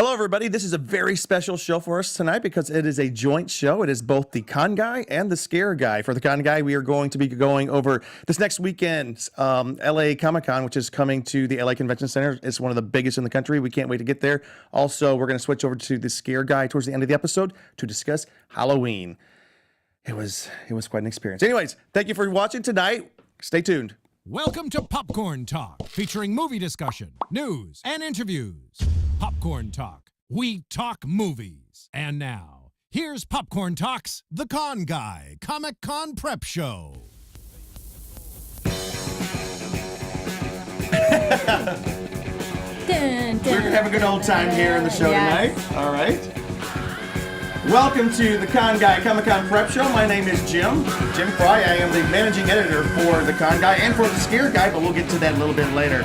Hello, everybody. This is a very special show for us tonight because it is a joint show. It is both the Con Guy and the Scare Guy. For the Con Guy, we are going to be going over this next weekend's LA Comic-Con, which is coming to the LA Convention Center. It's one of the biggest in the country. We can't wait to get there. Also, we're going to switch over to the Scare Guy towards the end of the episode to discuss Halloween. It was quite an experience. Anyways, thank you for watching tonight. Stay tuned. Welcome to Popcorn Talk, featuring movie discussion, news, and interviews. Popcorn Talk. We talk movies. And now, here's Popcorn Talk's The Con Guy Comic-Con Prep Show. We're going to have a good old time here in the show tonight. All right. Welcome to the Con Guy Comic-Con Prep Show. My name is Jim Fry. I am the managing editor for the Con Guy and for the Scare Guy, but we'll get to that a little bit later.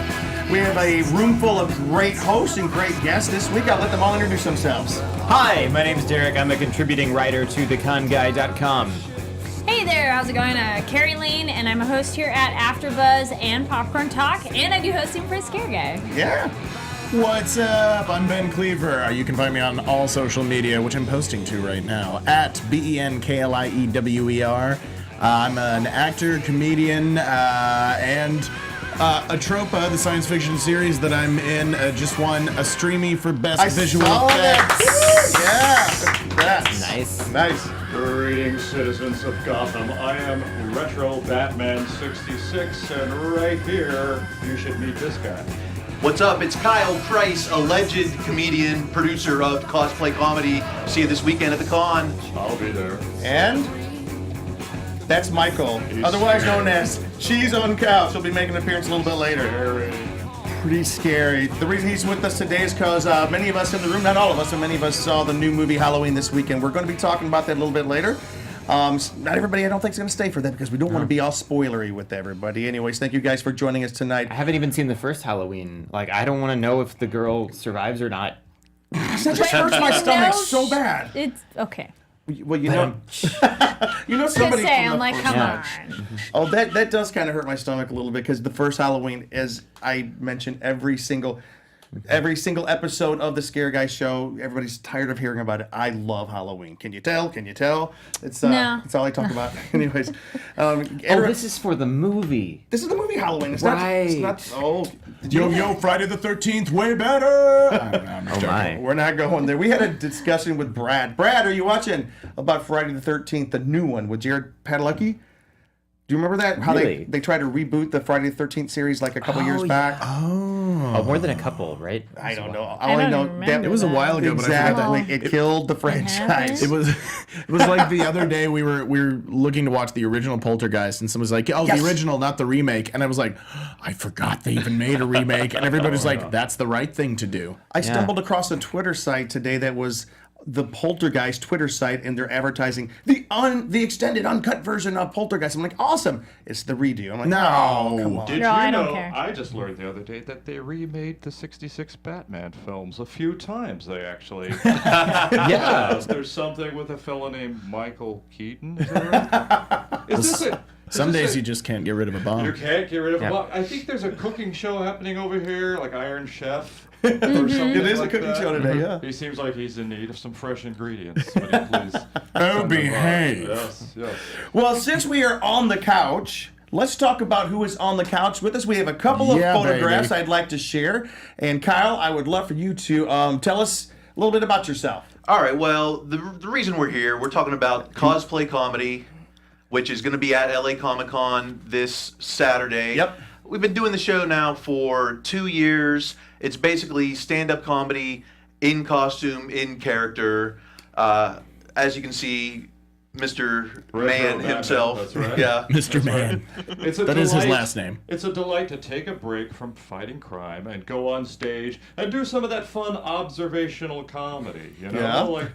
We have a room full of great hosts and great guests this week. I'll let them all introduce themselves. Hi, my name's Derek. I'm a contributing writer to theconguy.com. Hey there, how's it going? Kari Lane, and I'm a host here at AfterBuzz and Popcorn Talk, and I do hosting for Scare Guy. Yeah. What's up? I'm Ben Kliewer. You can find me on all social media, which I'm posting to right now, at BENKLIEWER. I'm an actor, comedian, and Atropa, the science fiction series that I'm in, just won a Streamy for Best Visual Effects. Yeah. That's Nice. Nice. Greetings, citizens of Gotham. I am Retro Batman 66, and right here, you should meet this guy. What's up? It's Kyle Price, alleged comedian, producer of cosplay comedy. See you this weekend at the con. I'll be there. And that's Michael, otherwise known as Cheese on Couch. He'll be making an appearance a little bit later. Pretty scary. The reason he's with us today is because many of us in the room, not all of us, but many of us saw the new movie Halloween this weekend. We're going to be talking about that a little bit later. Not everybody, I don't think, is going to stay for that because we don't want to be all spoilery with everybody. Anyways, thank you guys for joining us tonight. I haven't even seen the first Halloween. Like, I don't want to know if the girl survives or not. That just hurts my stomach so bad. It's okay. Well, you know somebody. Just say, from I'm the like, first come one. on. Oh, that does kind of hurt my stomach a little bit because the first Halloween, as I mentioned, every single episode of the Scare Guy show, everybody's tired of hearing about it. I love Halloween. Can you tell? It's No. It's all I talk about. Anyways, This is for the movie. this is the movie Halloween. It's Right. not. Oh, Yo, Friday the 13th, way better! I'm Oh my. we're not going there. We had a discussion with Brad. Brad, are you watching about Friday the 13th, the new one with Jared Padalecki? Do you remember that? How Really? they tried to reboot the Friday the 13th series like a couple years back? Oh, more than a couple, right? I don't know. I All I don't know even that remember It was a that. while ago, but I forgot exactly that. it killed the franchise. It was like the other day we were looking to watch the original Poltergeist, and someone's like, "Oh, Yes. the original, not the remake." And I was like, "I forgot they even made a remake." And everybody's like, "That's the right thing to do." I stumbled across a Twitter site today that was the Poltergeist Twitter site, and they're advertising the extended uncut version of Poltergeist. I'm like, awesome! It's the redo. I'm like, No. come on. Did No, I you don't know, care. I just learned the other day that they remade the 66 Batman films a few times. They actually. Yeah. There's something with a fellow named Michael Keaton. Is that right? Is this Some days you just can't get rid of a You bomb. can't get rid of Yeah. a bomb. I think there's a cooking show happening over here, like Iron Chef. It is a like cooking that. show today, yeah. He seems like he's in need of some fresh ingredients. Would you please? Oh, send them by? behave. Yes, yes. Well, since we are on the couch, let's talk about who is on the couch with us. We have a couple of Yeah, photographs baby. I'd like to share. And Kyle, I would love for you to tell us a little bit about yourself. All right, well, the reason we're here, we're talking about cosplay comedy, which is going to be at LA Comic-Con this Saturday. Yep. We've been doing the show now for 2 years. It's basically stand-up comedy in costume, in character. As you can see, Mr. Retro Man Batman, himself. that's right. Yeah. Mr. Man. It's a That is his delight- last name. It's a delight to take a break from fighting crime and go on stage and do some of that fun observational comedy. You know, Yeah. like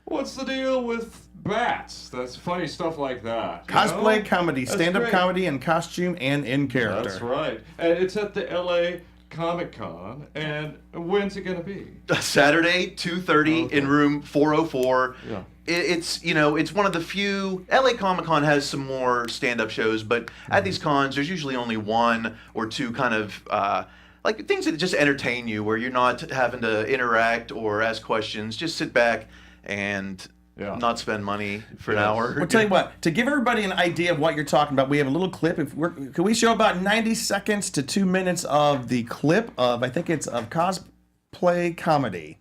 what's the deal with bats? That's funny stuff like that. you Cosplay know? comedy, That's stand-up great. comedy in costume and in character. That's right, and it's at the LA Comic-Con. And when's it gonna be? Saturday, 2:30 in room 404. Yeah. It's one of the few. LA Comic Con has some more stand-up shows, but at these cons, there's usually only one or two kind of like things that just entertain you, where you're not having to interact or ask questions. Just sit back and not spend money for an hour. I'll tell you what, to give everybody an idea of what you're talking about, we have a little clip. Can we show about 90 seconds to 2 minutes of the clip of, I think it's of cosplay comedy.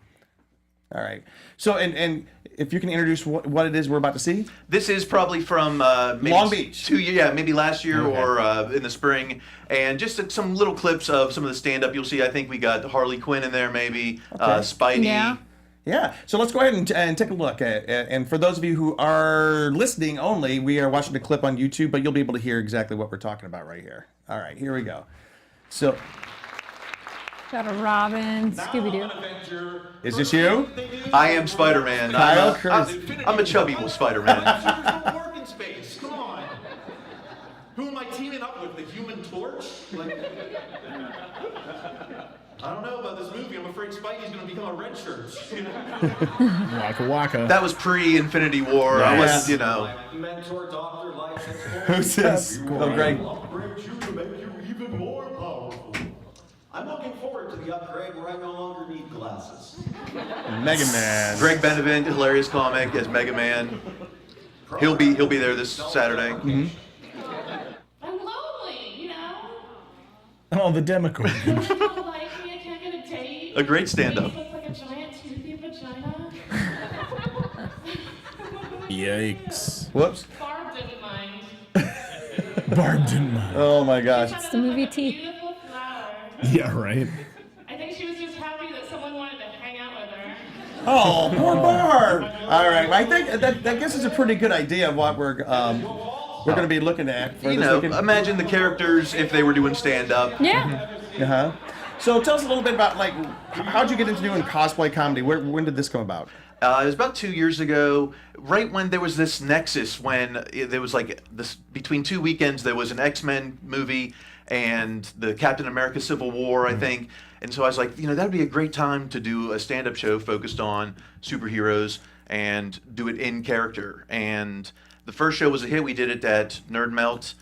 All right. So, and if you can introduce what it is we're about to see. This is probably from maybe Long Beach. Maybe last year or in the spring. And just some little clips of some of the stand-up you'll see. I think we got Harley Quinn in there maybe, Spidey. Yeah, so let's go ahead and take a look. And for those of you who are listening only, we are watching the clip on YouTube, but you'll be able to hear exactly what we're talking about right here. All right, here we go. So, Got a Robin, Scooby-Doo. is this you? I am Spider-Man. Kyle Chris. I'm a chubby Spider-Man. Working space. Come on. Who am I teaming up with? The Human Torch? I don't know about this movie. I'm afraid Spidey's going to become a red shirt. Waka waka. That was pre-Infinity War. I wasn't, Mentor, doctor, life, Who's this? Oh, Greg. upgrade you to make you even more powerful. I'm looking forward to the upgrade where I no longer need glasses. Mega Man. Greg Benevent, hilarious comic as Mega Man. He'll be there this Saturday. Mm-hmm. I'm lonely, you know? Oh, the Democrat. People like me, I can't get a date. A great stand-up. Looks like a giant toothy vagina. Yikes. Whoops. Barb didn't mind. Barb didn't mind. Oh my gosh. It's the movie Teeth. Beautiful flower. Yeah, right. I think she was just happy that someone wanted to hang out with her. Oh, poor Barb. All right, I think that guess is a pretty good idea of what we're going to be looking at. For this weekend. Imagine the characters if they were doing stand-up. Yeah. Uh-huh. So tell us a little bit about, like, how'd you get into doing cosplay comedy? When did this come about? It was about 2 years ago, right when there was this nexus, when there was like this between two weekends, there was an X-Men movie and the Captain America Civil War, I think. And so I was like, that'd be a great time to do a stand-up show focused on superheroes and do it in character. And the first show was a hit. We did it at Nerd Melt.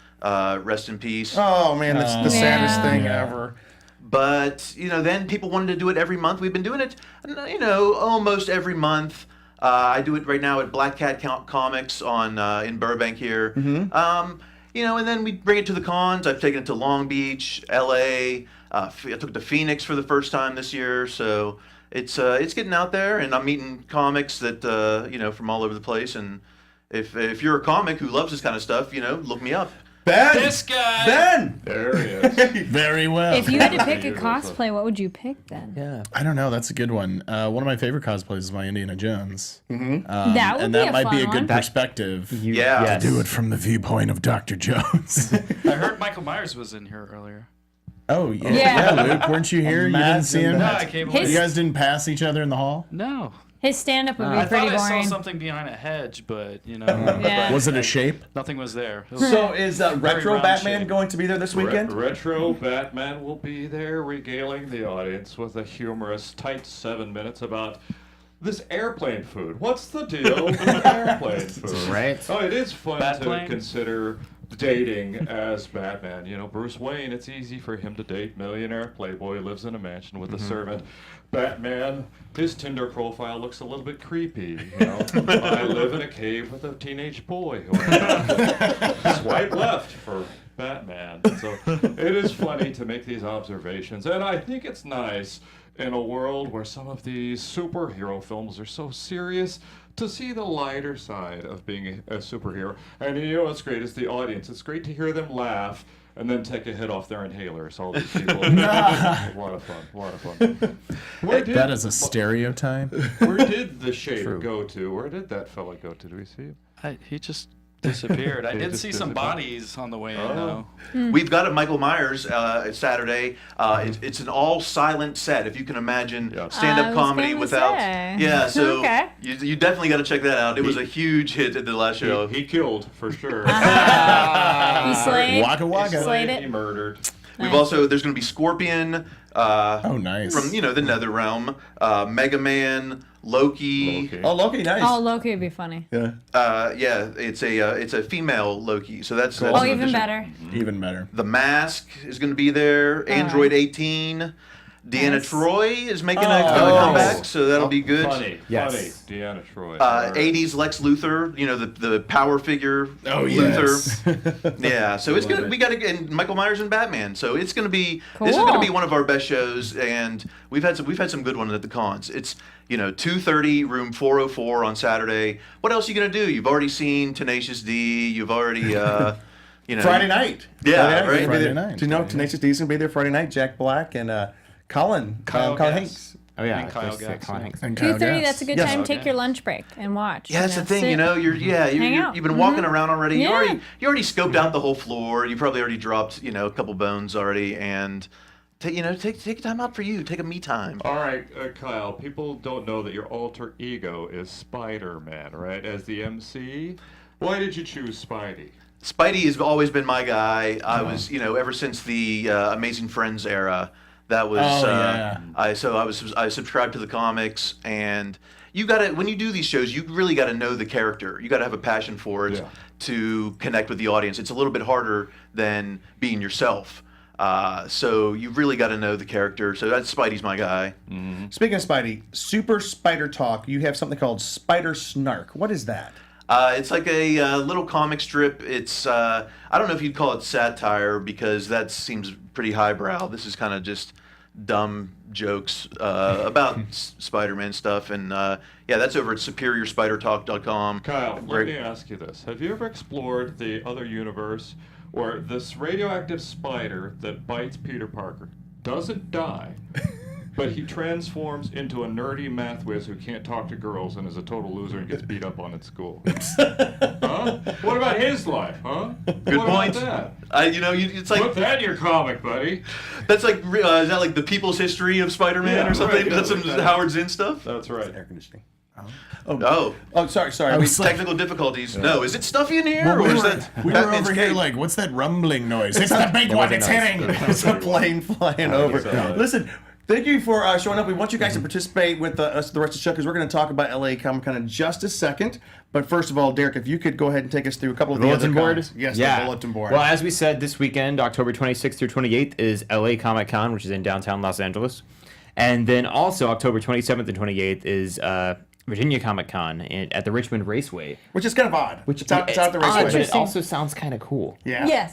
Rest in peace. Oh man, that's the saddest thing ever. But, then people wanted to do it every month. We've been doing it, almost every month. I do it right now at Black Cat Comics in Burbank here. And then we bring it to the cons. I've taken it to Long Beach, LA. I took it to Phoenix for the first time this year. So it's getting out there, and I'm meeting comics that, from all over the place. And if you're a comic who loves this kind of stuff, look me up. Ben! This guy! Ben! There he is. Very well. If you had to pick a cosplay, what would you pick then? Yeah. I don't know. That's a good one. One of my favorite cosplays is my Indiana Jones. That would and be that a might be a fun good one. perspective. Yeah. To do it from the viewpoint of Dr. Jones. I heard Michael Myers was in here earlier. Oh, yeah. Yeah. Luke, weren't you here? You didn't see him? No, I came His- away. You guys didn't pass each other in the hall? No. His stand-up would be I pretty thought I saw boring. something behind a hedge, but, Yeah. Was it a shape? nothing was there. It was So is Retro round Batman shape. going to be there this weekend? Retro Batman will be there regaling the audience with a humorous, tight 7 minutes about this airplane food. What's the deal with airplane food? Right. Oh, it is fun Batplane? to consider dating as Batman. Bruce Wayne, it's easy for him to date millionaire playboy, lives in a mansion with a servant. Batman, his Tinder profile looks a little bit creepy. I live in a cave with a teenage boy who I swipe left for Batman. So it is funny to make these observations, and I think it's nice in a world where some of these superhero films are so serious to see the lighter side of being a superhero. And what's great is the audience. It's great to hear them laugh and then take a hit off their inhalers. All these people. A lot of fun. That is a stereotype. Where did the Shader go to? Where did that fella go to? Do we see him? He just disappeared. I He did just see some disappeared. bodies on the way in, though. We've got a Michael Myers Saturday. It's an all silent set, if you can imagine stand-up I was comedy gonna without. say. Yeah, so Okay. you definitely got to check that out. It was a huge hit at the last show. He killed for sure. He slayed. Waka waka. Slayed He it. murdered. We've also there's going to be Scorpion. Oh, nice. From the Nether Realm, Mega Man, Loki. Oh, Loki, nice. Oh, Loki would be funny. Yeah. Yeah, it's a female Loki, so that's Oh, an even addition. better. Even better. The Mask is going to be there. Android 18. Deanna Nice. Troy is making a comeback, so that'll be good. Funny, Yes. funny. Deanna Troy. 80s Lex Luthor, the power figure. Oh, Luthor. Yeah, so it's gonna we got to and Michael Myers and Batman. So it's gonna be this is gonna Cool. be one of our best shows, and we've had some good ones at the cons. It's 2:30, room 404 on Saturday. What else are you gonna do? You've already seen Tenacious D. You've already Friday night. Yeah, Friday right. night. Friday night. Do you know Tenacious D's going to be there Friday night? Jack Black and Colin Kyle Hanks. Oh yeah, And Kyle Chris, Gass, Colin yeah. Hanks. And Kyle 2:30. Gass. That's a good Yes. time. Okay. Take your lunch break and watch. Yeah, that's the thing. sit. Hang out. You've been walking around already. Yeah. You already scoped out the whole floor. You probably already dropped a couple bones already, and take time out for you. Take a me time. All right, Kyle, people don't know that your alter ego is Spider-Man, right? As the MC. Why did you choose Spidey? Spidey has always been my guy. I was, ever since the Amazing Friends era. That was yeah. I subscribed to the comics, and when you do these shows, you really got to know the character. You got to have a passion for it to connect with the audience. It's a little bit harder than being yourself. So you really got to know the character. So that's Spidey's my guy. Speaking of Spidey, Super Spider Talk, you have something called Spider Snark. What is that? It's like a little comic strip. It's I don't know if you'd call it satire because that seems pretty highbrow. This is kind of just dumb jokes about Spider-Man stuff, and that's over at SuperiorSpiderTalk.com. Kyle, let me ask you this. Have you ever explored the other universe where this radioactive spider that bites Peter Parker doesn't die, but he transforms into a nerdy math whiz who can't talk to girls and is a total loser and gets beat up on at school? Huh? What about his life, huh? Good what point. About that? It's like Put that in your comic, buddy. that's like is that like the People's History of Spider-Man Yeah, or something? right, That's yeah, some right. Howard Zinn stuff. That's right. Air conditioning. Oh, Sorry. technical difficulties. No, is it stuffy in here, or is that We were Batman's over here cape? like, what's that rumbling noise? It's the big one. It's hitting. It's a plane flying over. so. Listen, thank you for showing up. We want you guys to participate with us the rest of the show because we're going to talk about LA Comic Con in just a second. But first of all, Derek, if you could go ahead and take us through a couple of the other bulletin board? cons. Yes, Yeah. the bulletin board. Well, as we said, this weekend, October 26th through 28th, is LA Comic Con, which is in downtown Los Angeles. And then also October 27th and 28th is Virginia Comic Con at the Richmond Raceway. Which is kind of odd. It's out the odd, raceway. but it also sounds kind of cool. Yeah. Yes.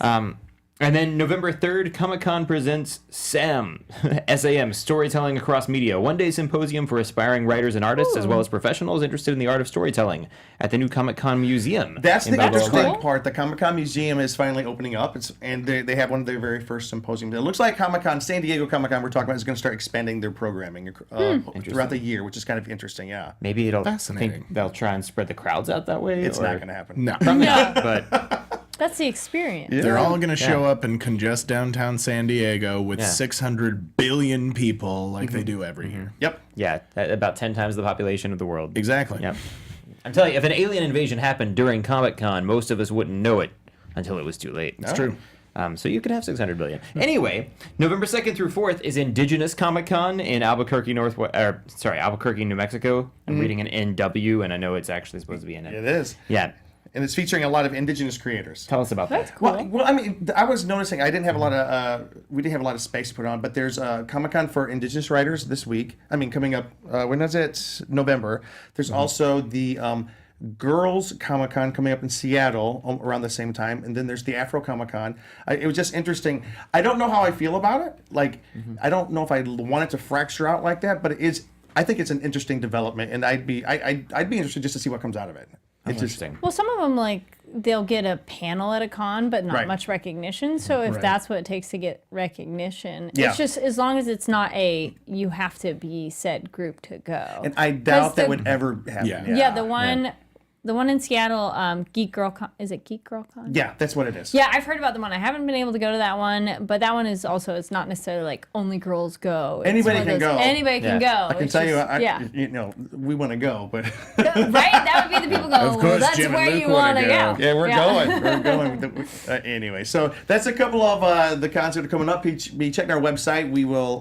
And then November 3rd, Comic-Con presents SAM, SAM, Storytelling Across Media, one-day symposium for aspiring writers and artists, as well as professionals interested in the art of storytelling at the new Comic-Con Museum. That's in the Balboa interesting Park. part. The Comic-Con Museum is finally opening up, and they have one of their very first symposiums. It looks like Comic-Con, San Diego Comic-Con, we're talking about, is going to start expanding their programming throughout the year, which is kind of interesting, yeah. Maybe Fascinating. think they'll try and spread the crowds out that way. It's or- not going to happen. No. Probably not, but That's the experience. They're all going to show up and congest downtown San Diego with 600 billion people like they do every year. Yep. yeah, about 10 times the population of the world. Exactly. Yep. I'm telling you, if an alien invasion happened during Comic-Con, most of us wouldn't know it until it was too late. It's true. So you could have 600 billion. Anyway, November 2nd through 4th is Indigenous Comic-Con in Albuquerque, Albuquerque, New Mexico. I'm reading an NW, and I know it's actually supposed to be an N. It is. Yeah. And it's featuring a lot of indigenous creators. Tell us about That's that. cool. Well, I mean, I was noticing I didn't have a lot of we didn't have a lot of space to put on, but there's a Comic-Con for Indigenous writers this week. I mean, coming up when is it? November. There's also the Girls Comic-Con coming up in Seattle around the same time, and then there's the Afro Comic-Con. It was just interesting. I don't know how I feel about it. Like, I don't know if I want it to fracture out like that, but it is. I think it's an interesting development, and I'd be interested just to see what comes out of it. It's Interesting. Well, some of them, like, they'll get a panel at a con, but not Right. much recognition. So if Right. that's what it takes to get recognition, Yeah. it's just as long as it's not you have to be said group to go. And I doubt that the- would ever happen. Yeah. Yeah, the one The one in Seattle, Geek Girl Con. Is it Geek Girl Con? Yeah, that's what it is. Yeah, I've heard about the one. I haven't been able to go to that one, but that one is also, it's not necessarily like only girls go. It's Anybody one of can those- go. Anybody can go. I can It's tell you, just- we want to go, but right? That would be the people going, Of well, course, that's Jim and where Luke you wanna want to go. go. yeah, we're going. Anyway, so that's a couple of the concerts that are coming up. Be checking our website. We will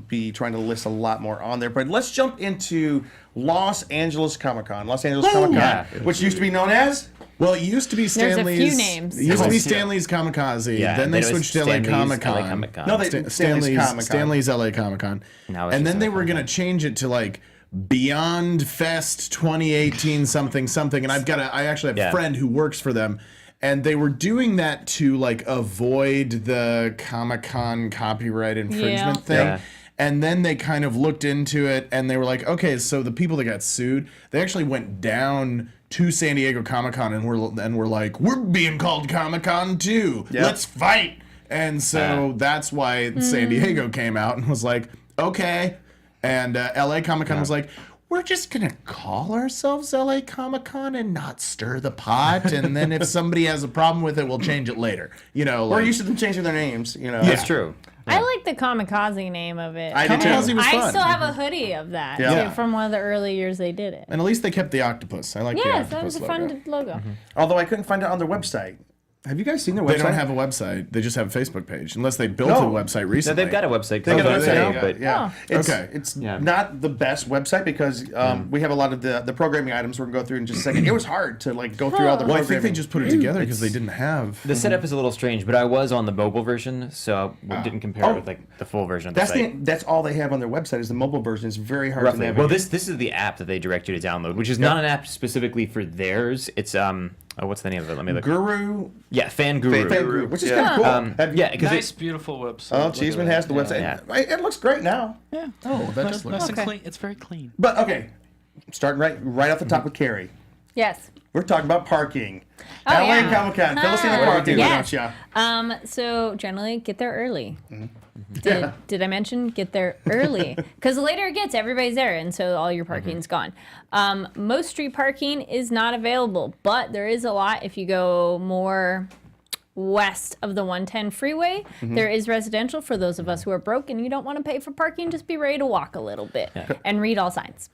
be trying to list a lot more on there. But let's jump into Los Angeles Comic Con. Los Angeles Comic Con, Yeah. which used to be known as. Well, it used to be There's a Stanley's. few names. It used to be Stanley's Kamikaze. Yeah, then they it was switched to LA Stanley's Comic Con. LA Comic-Con. No, Stanley's Comic Con. Stanley's LA Comic Con. Now it's And just then they LA were going to change it to like Beyond Fest 2018 something. And I actually have a Yeah. friend who works for them. And they were doing that to like avoid the Comic-Con copyright infringement Yeah. thing. Yeah. And then they kind of looked into it and they were like, okay, so the people that got sued, they actually went down to San Diego Comic-Con and were like, we're being called Comic-Con too. Yeah. Let's fight. And so that's why San Diego came out and was like, okay. And LA Comic-Con was like, we're just going to call ourselves LA Comic-Con and not stir the pot. And then if somebody has a problem with it, we'll change it later. You know, We're like, used to them changing their names. You know, That's true. I like the Kamikaze name of it. I did too. Kamikaze was I fun. still have a hoodie of that Yeah. too, from one of the early years they did it. And at least they kept the octopus. I like the Yes, octopus that was a logo. fun logo. Although I couldn't find it on their website. Have you guys seen their website? They don't have a website. They just have a Facebook page, unless they built No. a website No, recently. they've got a website. They got a Okay, there you website, go. but yeah. Oh. It's Yeah. not the best website because we have a lot of the programming items we're gonna go through in just a second. It was hard to like go through all the Well, I programming. think they just put it together because they didn't have. the setup is a little strange, but I was on the mobile version, so I didn't compare it with like the full version of the That's site. that's all they have on their website is the mobile version. It's very hard to Roughly. navigate. Well, this is the app that they direct you to download, which is not an app specifically for theirs. It's what's the name of it? Let me look. Guru, Yeah, Fan Guru. Fan Guru, which is Yeah. kind of cool. Yeah, because Nice, beautiful website. Oh, Look at Cheeseman that. has the website. Yeah. It looks great now. Yeah. Oh, that does look nice nice. and clean. It's very clean. But okay, starting right off the top with Kari. Yes. We're talking about parking. Oh, LA yeah. Comic Con. Fill us in on parking, why Yes. don't ya? So generally get there early. Yeah. Did I mention get there early? Because the later it gets, everybody's there, and so all your parking's gone. Most street parking is not available, but there is a lot if you go more west of the 110 freeway. There is residential for those of us who are broke and you don't want to pay for parking. Just be ready to walk a little bit and read all signs.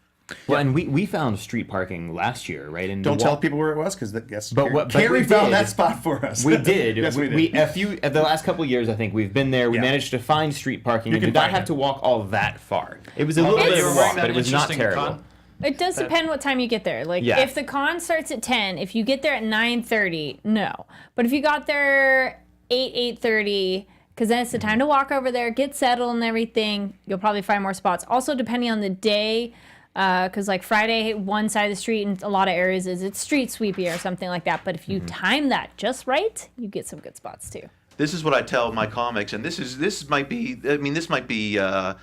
well, and we found street parking last year, right? And Don't tell people where it was because yes, But what- but Kari we found did. that spot for us. We did. Yes, we did. At the last couple of years, I think we've been there. We Yeah. managed to find street parking and can did not find have it. to walk all that far. It was a little bit It's- of a Wearing walk, that but it was not interesting terrible. con- It does depend what time you get there. Like, Yeah. if the con starts at 10, if you get there at 9:30, no. But if you got there 8:30, because then it's the time to walk over there, get settled and everything, you'll probably find more spots. Also, depending on the day, because like Friday, one side of the street in a lot of areas it's street sweepy or something like that. But if you time that just right, you get some good spots too. This is what I tell my comics, and this might be the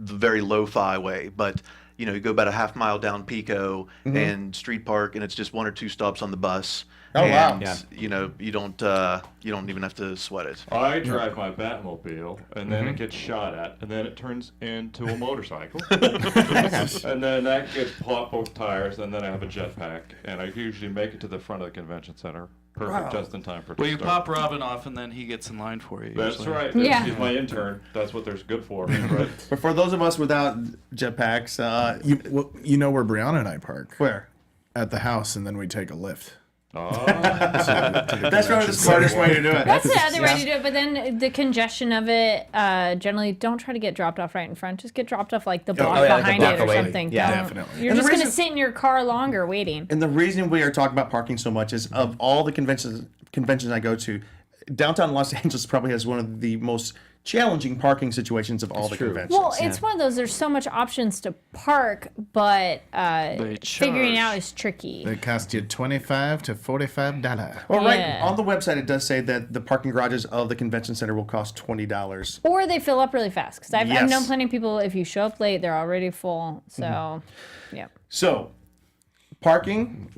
very lo-fi way, but you know, you go about a half mile down Pico and Street Park, and it's just one or two stops on the bus. Oh, wow. And, Yeah. you know, you don't even have to sweat it. I drive my Batmobile, and then it gets shot at, and then it turns into a motorcycle. And then that gets popped both tires, and then I have a jetpack, and I usually make it to the front of the convention center. Perfect, just in time for Well, you start. pop Robin off, and then he gets in line for you. That's usually. right. Yeah. He's my intern. That's what there's good for. Right? But for those of us without jetpacks, You know where Brianna and I park? where? At the house, and then we take a lift. Oh. That's probably the smartest way to do it. That's the other way to do it, but then the congestion of it, generally don't try to get dropped off right in front. Just get dropped off like the block yeah, like a behind block it or away. something. Yeah, Don't- definitely. You're And the just going to reason- sit in your car longer waiting. And the reason we are talking about parking so much is of all the conventions I go to, downtown Los Angeles probably has one of the most challenging parking situations of all the conventions. Well, it's one of those, there's so much options to park, but figuring it out is tricky. They cost you $25 to $45. Well, right Yeah. on the website, it does say that the parking garages of the convention center will cost $20. Or they fill up really fast. Because I've Yes. known plenty of people, if you show up late, they're already full. So, yeah. So, parking.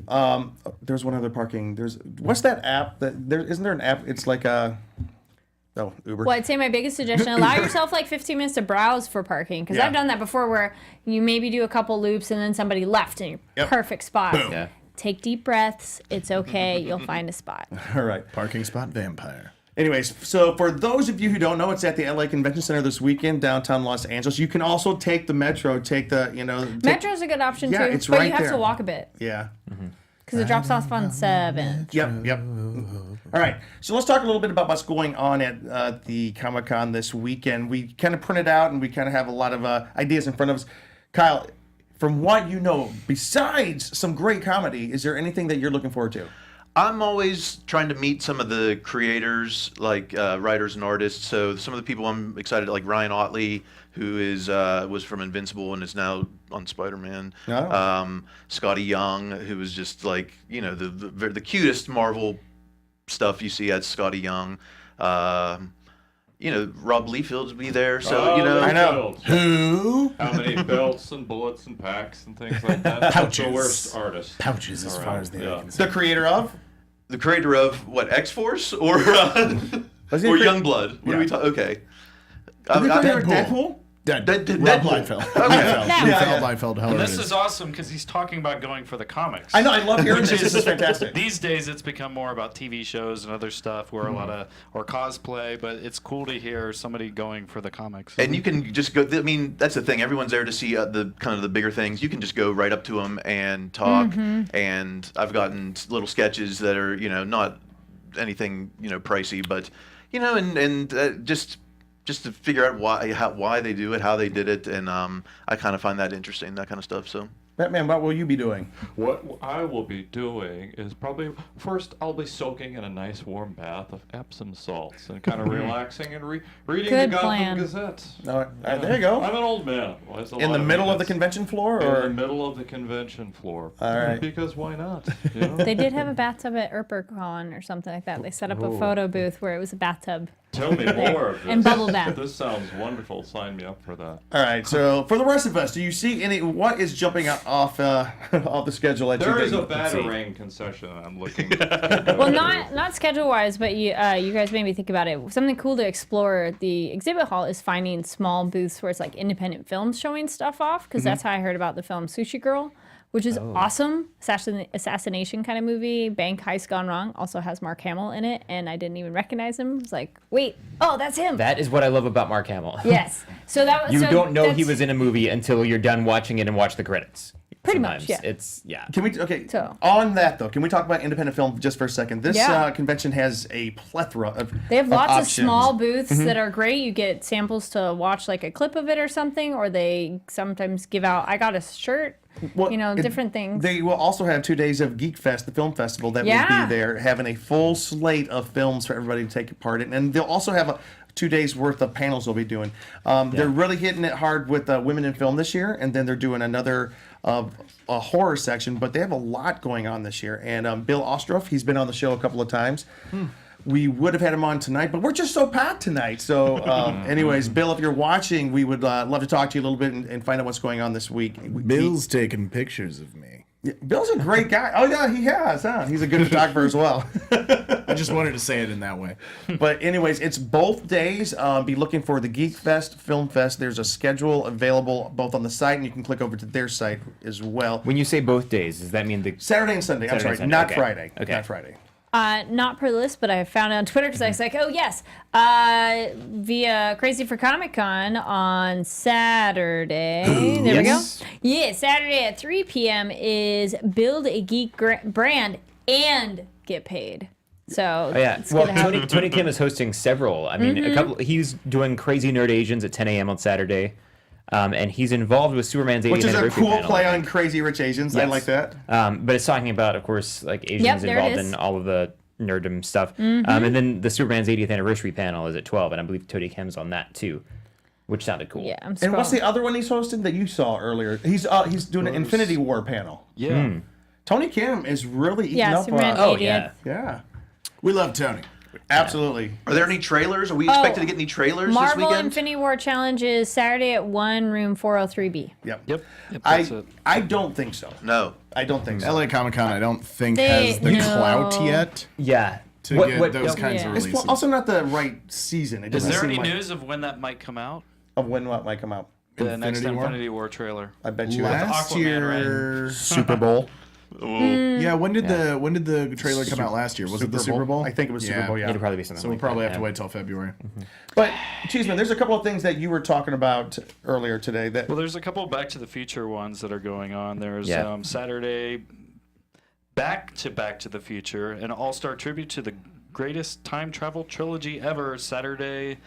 There's one other parking. What's that app that there isn't there an app? It's like Uber. Well, I'd say my biggest suggestion, allow yourself like 15 minutes to browse for parking. Because Yeah. I've done that before where you maybe do a couple loops and then somebody left in your Yep. perfect spot. Boom. Yeah. Take deep breaths. It's okay. You'll find a spot. All right. Parking spot vampire. Anyways, so for those of you who don't know, it's at the LA Convention Center this weekend, downtown Los Angeles. You can also take the metro, Metro's a good option Yeah, too, it's but right you have there. to walk a bit Yeah. because it drops off on 7. Yep. All right. So let's talk a little bit about what's going on at the Comic-Con this weekend. We kind of printed out and we kind of have a lot of ideas in front of us. Kyle, from what you know, besides some great comedy, is there anything that you're looking forward to? I'm always trying to meet some of the creators, like writers and artists. So some of the people I'm excited, like Ryan Otley, who was from Invincible and is now on Spider-Man. Oh. Scotty Young, who was just like the cutest Marvel stuff you see at Scotty Young. Rob Liefeld will be there. So I know. Who? How many belts and bullets and packs and things like that? That's Pouches. the worst artist. Pouches as far as the eye can see. The creator of? the creator of what, X-Force or Was he or cre- Youngblood? What Yeah. are we talking? Okay. Did he create Deadpool. Deadpool? Rob Deadpool. Liefeld. Yeah. Liefeld. And this is awesome because he's talking about going for the comics. I know. I love hearing this. This is fantastic. These days, it's become more about TV shows and other stuff, where a lot of or cosplay. But it's cool to hear somebody going for the comics. And you can just go. I mean, that's the thing. Everyone's there to see the kind of the bigger things. You can just go right up to them and talk. And I've gotten little sketches that are not anything pricey, but and just to figure out why they do it, how they did it, and I kind of find that interesting, that kind of stuff. So. Batman, what will you be doing? What I will be doing is probably first I'll be soaking in a nice warm bath of Epsom salts and kind of relaxing and reading Good the Gotham plan. Gazette. All right, there you go. I'm an old man. Well, there's a In lot the middle of the maintenance. convention floor, In the or middle of the convention floor. All right. Because why not? They did have a bathtub at Erpercon or something like that. They set up a photo booth where it was a bathtub. Tell me more of this. And bubble bath. This sounds wonderful. Sign me up for that. all right. So for the rest of us, do you see what is jumping off off the schedule? At There you is a that you can see? Batarang concession I'm looking at. Well, not schedule wise, but you guys made me think about it. Something cool to explore the exhibit hall is finding small booths where it's like independent films showing stuff off, because that's how I heard about the film Sushi Girl, which is awesome. Assassination kind of movie. Bank Heist Gone Wrong also has Mark Hamill in it, and I didn't even recognize him. I was like, wait, oh, that's him. That is what I love about Mark Hamill. Yes. So that was. You so don't know he that's- was in a movie until you're done watching it and watch the credits. Pretty much, Sometimes yeah. It's Can we okay? So- On that though, can we talk about independent film just for a second? This Yeah. convention has a plethora of They have lots of options. small booths that are great. You get samples to watch like a clip of it or something, or they sometimes give out. I got a shirt. Well, Different things. They will also have 2 days of Geek Fest, the film festival that will Yeah. be there, having a full slate of films for everybody to take part in, and they'll also have 2 days worth of panels they'll be doing. They're really hitting it hard with women in film this year, and then they're doing another a horror section. But they have a lot going on this year. And Bill Ostroff, he's been on the show a couple of times. We would have had him on tonight, but we're just so packed tonight. So, anyways, Bill, if you're watching, we would love to talk to you a little bit and find out what's going on this week. Bill's taking pictures of me. Yeah, Bill's a great guy. Oh yeah, he has. Huh? He's a good photographer as well. I just wanted to say it in that way. But anyways, it's both days. Be looking for the Geek Fest, Film Fest. There's a schedule available both on the site, and you can click over to their site as well. when you say both days, does that mean the Saturday and Sunday. I'm Saturday sorry, and Sunday, not okay. Friday. Okay. Not Friday. Not per list, but I found it on Twitter because I was like, oh, yes. Via Crazy for Comic Con on Saturday. There Yes. we go. Yeah, Saturday at 3 p.m. is Build a Geek Brand and Get Paid. So Oh yeah, it's well, gonna happen. Tony Kim is hosting several. I mean, a couple. He's doing Crazy Nerd Asians at 10 a.m. on Saturday, and he's involved with Superman's 80th Which is a anniversary cool panel, play I on think. Crazy Rich Asians. I Yes. like that. But it's talking about, of course, like Asians there it involved is. in all of the nerddom stuff. And then the Superman's 80th anniversary panel is at 12, and I believe Tony Kim's on that too, which sounded cool. Yeah, I'm And what's scrolling. the other one he's hosting that you saw earlier? He's doing an Infinity War panel. Yeah. Tony Kim is really eating Yeah, up. Superman Oh 80th. yeah. Yeah, We love Tony. absolutely. Are there any trailers? Are we expected to get any trailers this Marvel weekend? Infinity War Challenge is Saturday at 1, room 403B. Yep. Yep. That's it. I don't think so. No. I don't think so. LA Comic Con, I don't think They- has the no. clout yet Yeah. to get those kinds Yeah. of It's releases. also not the right season. It Is doesn't there seem any like news of when that might come out? of when what might come out. The next Infinity War? Infinity War trailer. I bet you Last Aquaman, year, Super Bowl. Yeah, when did the trailer come out last year? Was it the Super Bowl? I think it was Super Bowl, yeah. It'll probably be something So we'll like probably that, have to yeah. wait till February. But, Cheeseman, there's a couple of things that you were talking about earlier today that Well, there's a couple Back to the Future ones that are going on. There's Yeah. Saturday, Back to the Future, an all-star tribute to the greatest time travel trilogy ever, Saturday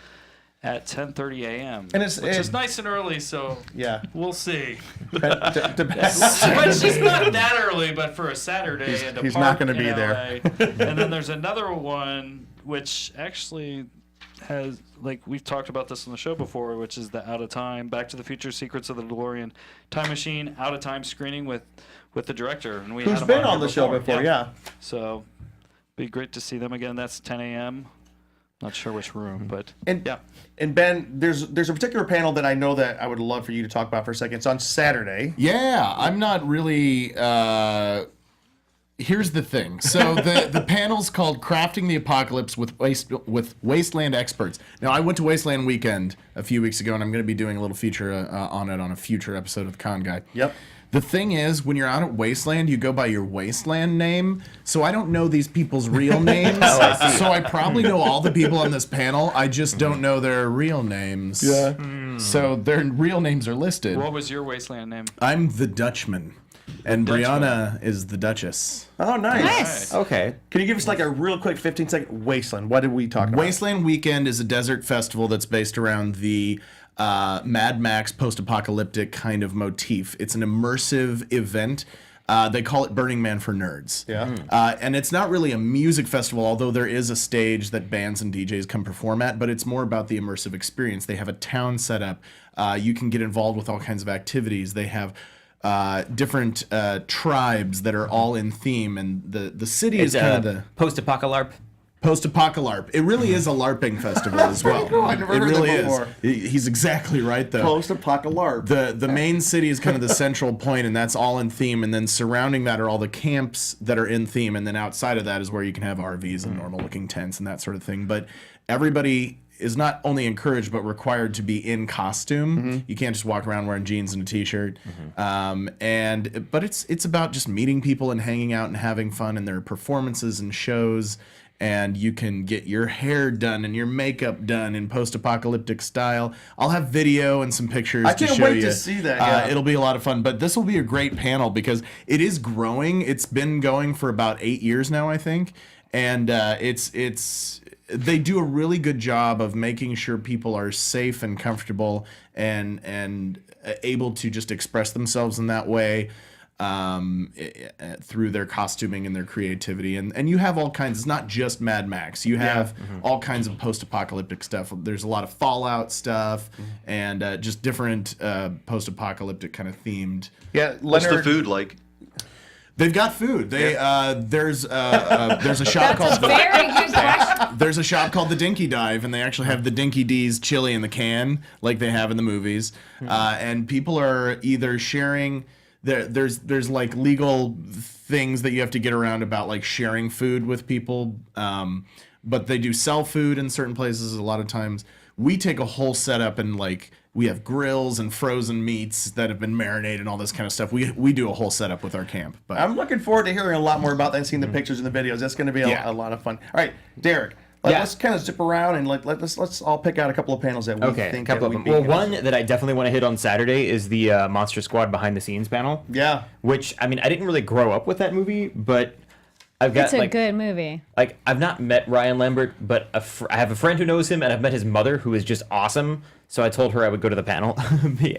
at 10:30 a.m. And which is nice and early, so yeah. we'll see. Depends. But it's just not that early, but for a Saturday and a he's park not gonna in be LA. there. And then there's another one which actually has, like, we've talked about this on the show before, which is the Out of Time, Back to the Future, Secrets of the DeLorean Time Machine, Out of Time screening with the director. And we Who's had him been on here the show before, yeah. So be great to see them again. That's 10 a.m. Not sure which room, but And, yeah. And Ben, there's a particular panel that I know that I would love for you to talk about for a second. It's on Saturday. Yeah, I'm not really. Here's the thing. So the panel's called "Crafting the Apocalypse with Wasteland Experts." Now, I went to Wasteland Weekend a few weeks ago, and I'm going to be doing a little feature on it on a future episode of the Con Guy. Yep. The thing is, when you're out at Wasteland, you go by your Wasteland name. So I don't know these people's real names. So I probably know all the people on this panel. I just don't know their real names. Yeah. So their real names are listed. What was your Wasteland name? I'm the Dutchman, and Brianna is the Duchess. Oh, nice. Nice. Okay. Can you give us like a real quick 15-second Wasteland? What did we talk about? Wasteland Weekend is a desert festival that's based around the Mad Max post-apocalyptic kind of motif. It's an immersive event. They call it Burning Man for nerds. Yeah. And it's not really a music festival, although there is a stage that bands and DJs come perform at, but it's more about the immersive experience. They have a town set up. You can get involved with all kinds of activities. They have different tribes that are all in theme, and the city is kind of the post-apocalypse. Post-apocalypse. It really is a LARPing festival as well. cool. I never It heard really that is. before. He's exactly right, though. Post-apocalypse. The main city is kind of the central point, and that's all in theme. And then surrounding that are all the camps that are in theme. And then outside of that is where you can have RVs and normal-looking tents and that sort of thing. But everybody is not only encouraged but required to be in costume. You can't just walk around wearing jeans and a t-shirt. But it's about just meeting people and hanging out and having fun. And there are performances and shows. And you can get your hair done and your makeup done in post-apocalyptic style. I'll have video and some pictures to show you. I can't wait to see that. Yeah. It'll be a lot of fun. But this will be a great panel because it is growing. It's been going for about 8 years now, I think. And they do a really good job of making sure people are safe and comfortable and able to just express themselves in that way. Through their costuming and their creativity, and you have all kinds. It's not just Mad Max. You have all kinds of post-apocalyptic stuff. There's a lot of Fallout stuff and just different post-apocalyptic kind of themed. Yeah, What's the Leonard. food like? They've got food. There's a shop That's a called very good question. there's a shop called the Dinky Dive, and they actually have the Dinky D's chili in the can, like they have in the movies. And people are either sharing. There's like legal things that you have to get around about like sharing food with people, but they do sell food in certain places a lot of times. We take a whole setup and like we have grills and frozen meats that have been marinated and all this kind of stuff. We do a whole setup with our camp. But I'm looking forward to hearing a lot more about that and seeing the pictures and the videos. That's going to be a lot of fun. All right, Derek. Let's kind of zip around and let's all pick out a couple of panels that we think a couple that of we'd them. be Well, one interested that I definitely want to hit on Saturday is the Monster Squad behind the scenes panel. Yeah. Which, I mean, I didn't really grow up with that movie, but I've got It's a good movie. like I've not met Ryan Lambert, but I have a friend who knows him, and I've met his mother, who is just awesome. So I told her I would go to the panel,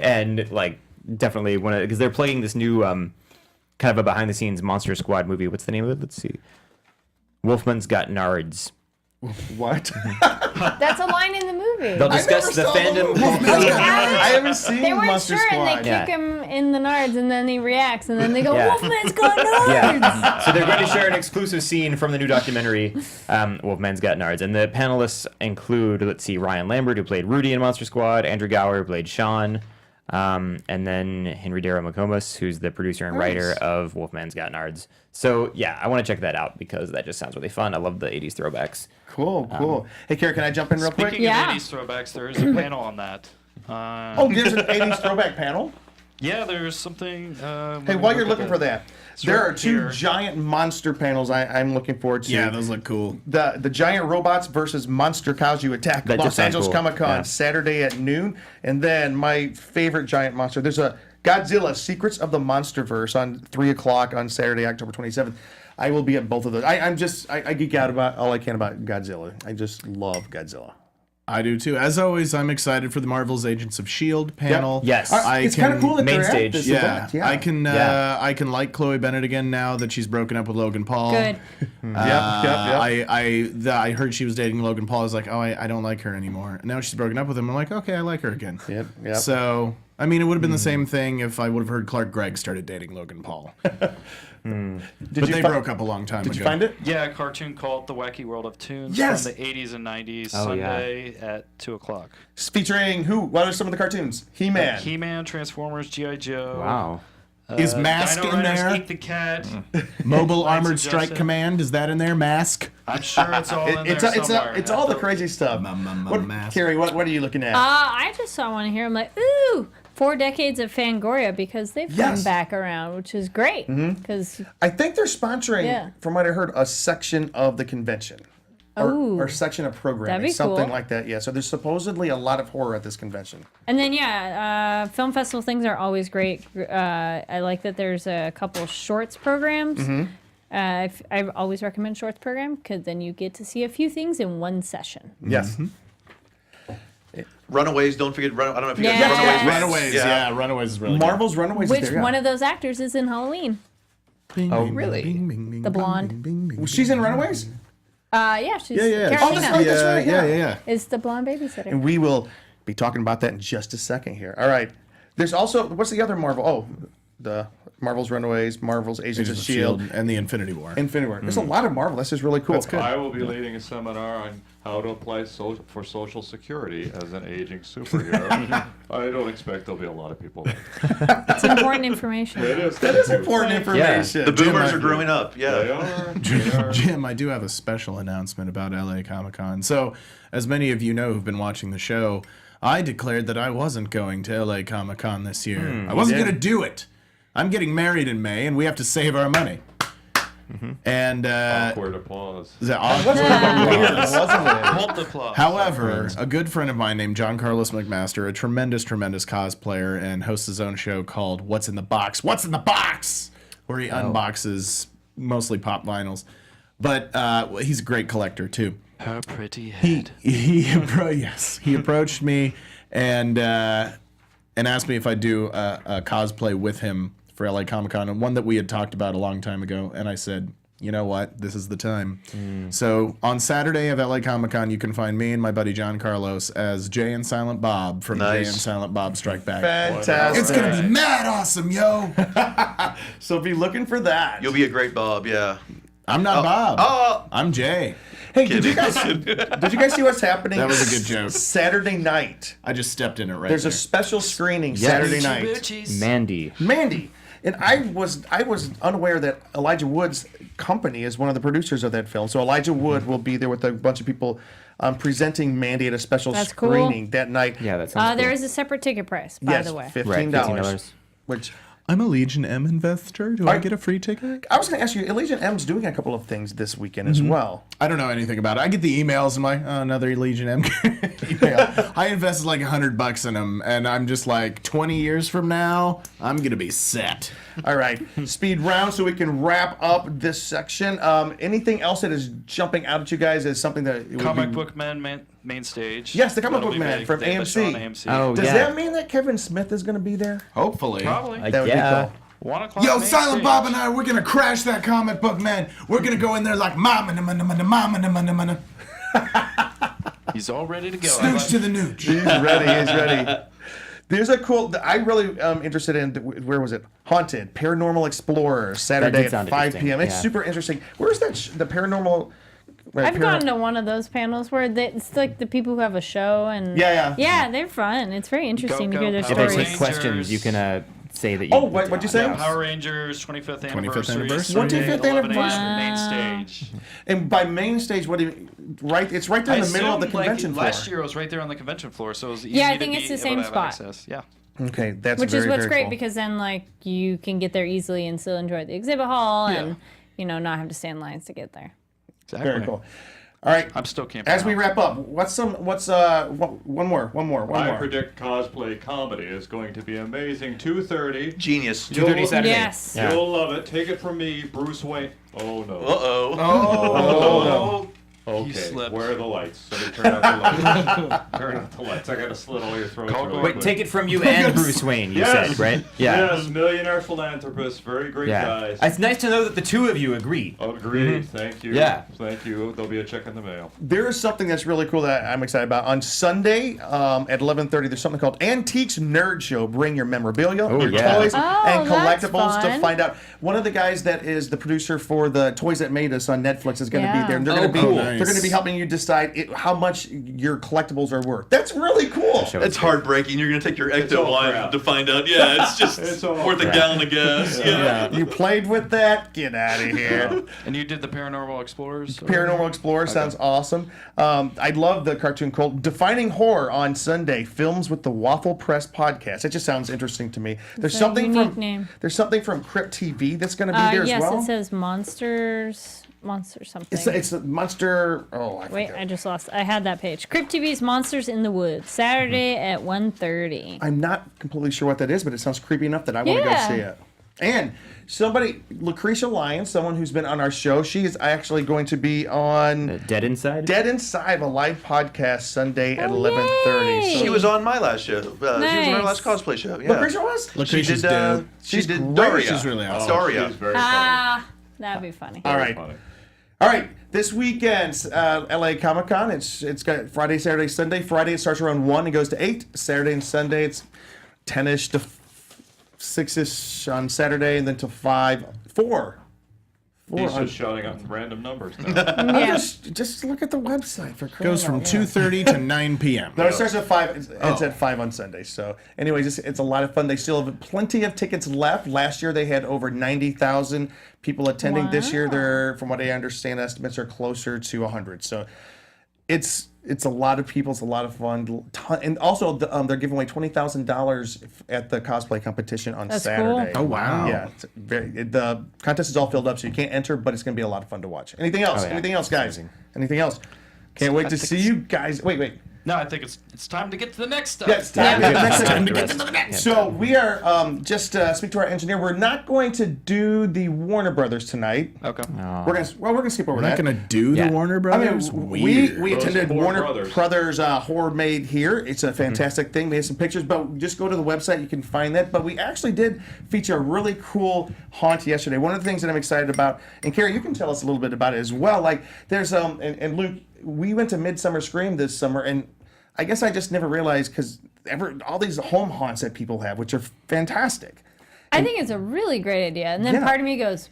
and like definitely want to, because they're playing this new kind of a behind the scenes Monster Squad movie. What's the name of it? Let's see. Wolfman's Got Nards. What? That's a line in the movie. They'll discuss the fandom. I haven't seen They weren't Monster sure, Squad. and they Yeah. kick him in the nards, and then he reacts, and then they go, Yeah. Wolfman's got nards! Yeah. So they're going to share an exclusive scene from the new documentary, Wolfman's Got Nards. And the panelists include, let's see, Ryan Lambert, who played Rudy in Monster Squad, Andrew Gower, who played Sean, and then Henry Darrow McComas, who's the producer and writer of Wolfman's Got Nards. So, yeah, I want to check that out because that just sounds really fun. I love the 80s throwbacks. Cool. Hey, Kara, can I jump in real quick? Speaking Yeah. of 80s throwbacks, there is a panel on that. Oh, there's an 80s throwback panel? Yeah, there's something. Hey, while you're looking for that, there are two giant monster panels I'm looking forward to. Yeah, those look cool. The giant robots versus monster kaiju attack That Los just sounds Angeles cool. Comic-Con Yeah. Saturday at noon. And then my favorite giant monster, there's a Godzilla Secrets of the Monsterverse on 3 o'clock on Saturday, October 27th. I will be at both of those. I geek out about all I can about Godzilla. I just love Godzilla. I do too. As always, I'm excited for the Marvel's Agents of S.H.I.E.L.D. panel. Yes. It's kind of cool that main they're stage. at this Yeah. event. Yeah, I can like Chloe Bennett again now that she's broken up with Logan Paul. Good. Yep. I heard she was dating Logan Paul. I was like, oh, I don't like her anymore. Now she's broken up with him. I'm like, okay, I like her again. Yep. So, I mean, it would have been the same thing if I would have heard Clark Gregg started dating Logan Paul. But they broke up a long time ago. Did you find it? Yeah, a cartoon called The Wacky World of Toons Yes! from the 80s and 90s, Oh, yeah. Sunday at 2 o'clock. Featuring who? What are some of the cartoons? He-Man. He-Man, Transformers, G.I. Joe. Wow. Is Mask Dino in Riders, there? Eat the Cat. Mobile Knights Armored of Strike Justice. Command, is that in there? Mask? I'm sure it's all in there somewhere. It's all the crazy stuff. Mask. Carrie, what are you looking at? I just saw one here. I'm like, ooh, 4 decades of Fangoria because they've Yes. come back around, which is great. Because I think they're sponsoring, Yeah. from what I heard, a section of the convention. Ooh. Or section of programming, That'd be something cool. like that. Yeah, so there's supposedly a lot of horror at this convention. And then film festival things are always great. I like that there's a couple shorts programs. I always recommend shorts program because then you get to see a few things in one session. Yes. Runaways, don't forget. I don't know if you guys Yeah. Runaways. Runaways, yeah, Runaways is really Marvel's Runaways Which is there. one of those actors is in Halloween? Oh, really? The blonde. She's in Runaways? Yeah, she's Yeah. Carolina. Oh, that's right, that's right, Yeah. Is the blonde babysitter. And we will be talking about that in just a second here. All right. There's also, what's the other Marvel? Oh, the Marvel's Runaways, Marvel's Agents of S.H.I.E.L.D., and the Infinity War. Infinity War. There's a lot of Marvel. That's just really cool. That's good. I will be leading a seminar on how to apply for Social Security as an aging superhero. I don't expect there'll be a lot of people there. It's important information. It is. That is important information. The boomers are growing up. They Yeah. are. They are. Jim, I do have a special announcement about LA Comic Con. So, as many of you know who've been watching the show, I declared that I wasn't going to LA Comic Con this year. I wasn't going to do it. I'm getting married in May, and we have to save our money. And Awkward applause. Wasn't it? Multiply. however, a good friend of mine named John Carlos McMaster, a tremendous cosplayer, and hosts his own show called What's in the Box? What's in the Box? Where he unboxes mostly pop vinyls. But he's a great collector too. Her pretty head. He approached me and asked me if I'd do a cosplay with him for LA Comic Con, and one that we had talked about a long time ago. And I said, you know what, this is the time. So on Saturday of LA Comic Con, you can find me and my buddy John Carlos as Jay and Silent Bob from Nice. Jay and Silent Bob Strike Back. Fantastic. It's gonna be mad awesome, yo. So be looking for that. You'll be a great Bob. Yeah. I'm not Bob. Oh. I'm Jay. Hey, did you guys see what's happening? That was a good joke. Saturday night. I just stepped in it right There's there. a special screening Saturday night. Mandy. Mandy. And I was unaware that Elijah Wood's company is one of the producers of that film. So Elijah Wood will be there with a bunch of people presenting Mandy at a special That's cool. screening that night. Yeah, that sounds There cool. is a separate ticket price, by Yes, the way. $15. $15. Which I'm a Legion M investor. Do I get a free ticket? I was going to ask you, Legion M's doing a couple of things this weekend as well. I don't know anything about it. I get the emails. I'm like, oh, another Legion M email. I invested like $100 in them, and I'm just like, 20 years from now, I'm gonna be set. All right, speed round so we can wrap up this section. Anything else that is jumping out at you guys as something that it would Comic be... Book Man main stage. Yes, the Comic That'll Book be Man big. from They have a show on AMC. AMC. Oh, Does yeah. that mean that Kevin Smith is going to be there? Hopefully. Probably. That would be cool. 1 o'clock. Yo, main Silent stage. Bob and I, we're gonna crash that comic book, man. We're gonna go in there like mama, mama, He's all ready to go. snooch to the nooch. He's ready. There's a cool. I really am interested in. Where was it? Haunted Paranormal Explorer Saturday did at sound 5 interesting, p.m. It's yeah. super interesting. Where's that? The paranormal. I've gone to one of those panels where it's like the people who have a show and Yeah. they're fun. It's very interesting to Go, hear their go, If there's Power like stories. questions, you can say that you. Oh, what'd you say? Yeah. Power Rangers 25th anniversary. 25th Sunday, anniversary. 11 Wow. main stage. And by main stage, what do you? Right, it's right there in the middle of the assumed, convention floor. Last year it was right there on the convention floor, so it was easy Yeah, I to think be it's the able same to have spot. access. Yeah. Okay, that's Which very, is what's very great cool. because then like you can get there easily and still enjoy the exhibit hall and not have to stand in lines to get there. Exactly. Very cool. All right. I'm still camping. As we out. wrap up, one more. I predict cosplay comedy is going to be amazing. 2:30. Genius. 2:30 Saturday. Yes. Yeah. You'll love it. Take it from me, Bruce Wayne. Oh no. Uh-oh. Okay. slipped. Where are the lights? Let me turn out the lights. Turn out the lights. I got to slit all your throats. really Wait, quick. take it from you and Bruce Wayne, you said, right? Yes, millionaire philanthropist, very great guys. It's nice to know that the two of you agree. Agreed. Thank you. Yeah. Thank you. There'll be a check in the mail. There is something that's really cool that I'm excited about. On Sunday at 11:30, there's something called Antiques Nerd Show. Bring your memorabilia, your yeah. toys, Oh, and that's collectibles to fun. find out. One of the guys that is the producer for the Toys That Made Us on Netflix is going to be Yeah. there. And they're Oh, going to be cool. they're going to be helping you decide how much your collectibles are worth. That's really cool. It's heartbreaking. You're going to take your Ecto all wine crap. to find out. Yeah, it's just It's all worth a crap. gallon of gas. Yeah. You played with that? Get out of here. And you did the Paranormal Explorers? Paranormal Explorer sounds awesome. I love the cartoon cult. Defining Horror on Sunday. Films with the Waffle Press podcast. It just sounds interesting to me. There's a something unique from name. there's something from Crypt TV that's going to be there as Yes, well. it says monster something. It's a monster. Oh, I Wait, forget. I just lost. I had that page. Crypt TV's Monsters in the Woods, Saturday at 1:30. I'm not completely sure what that is, but it sounds creepy enough that I want to go Yeah. see it. And somebody, Lucretia Lyons, someone who's been on our show, she is actually going to be on Dead Inside? Dead Inside, a live podcast Sunday at Oh, 11:30. yay. She was on my last show. She was on our Nice. last cosplay show. Yeah. Lucretia was? She Lucretia's did. dope. She She's did great. Daria. She's really awesome. Daria. She's very funny. That'd be funny. All Very right. funny. All right, this weekend's LA Comic Con. It's got Friday, Saturday, Sunday. Friday it starts around 1 and goes to 8. Saturday and Sunday it's 10ish to 6ish on Saturday, and then to 4. He's on- just shouting out random numbers now. Yeah. Just look at the website for crying Goes from out loud. 2:30 to 9 p.m. No, it starts at 5. It's at 5 on Sunday. So, anyways, it's a lot of fun. They still have plenty of tickets left. Last year they had over 90,000 people attending. This year, they're, from what I understand, estimates are closer to 100. So, it's a lot of people. It's a lot of fun. And also, they're giving away $20,000 at the cosplay competition on That's Saturday. cool. Oh, wow. Yeah, the contest is all filled up, so you can't enter, but it's going to be a lot of fun to watch. Anything else? yeah. Anything else, guys? Anything else? Can't wait to see you guys. Wait. No, I think it's time to get to the next step. Yeah, it's time. Yeah. Time to get to the next. So we are just speak to our engineer. We're not going to do the Warner Brothers tonight. Okay. We're gonna skip over We're not that. going to do Yeah. the Warner I Brothers? mean, Weird. we attended Four Warner Brothers. Brothers Horror Made here. It's a fantastic thing. We have some pictures, but just go to the website. You can find that. But we actually did feature a really cool haunt yesterday. One of the things that I'm excited about, and Kari, you can tell us a little bit about it as well. Like there's and Luke, we went to Midsummer Scream this summer, and I guess I just never realized because all these home haunts that people have, which are fantastic. I think it's a really great idea. And then Yeah. part of me goes,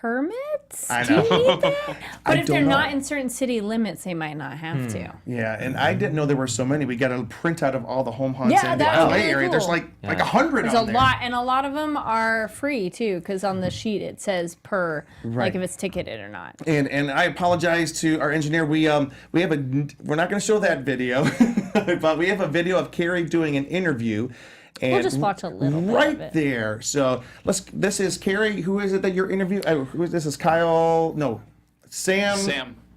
permits? I Do you know. need that? But if don't they're know. not in certain city limits, they might not have to. Yeah, and I didn't know there were so many. We got a printout of all the home haunts Yeah, in the that was LA really area. There's cool. like 100 There's on a there. lot, and a lot of them are free too, because on the sheet it says per, Right. like if it's ticketed or not. And I apologize to our engineer. We're not going to show that video, but we have a video of Kari doing an interview. And We'll just watch a little bit right of it. there. So this is Kari. Who is it that you're interviewing? This is Kyle. No, Sam.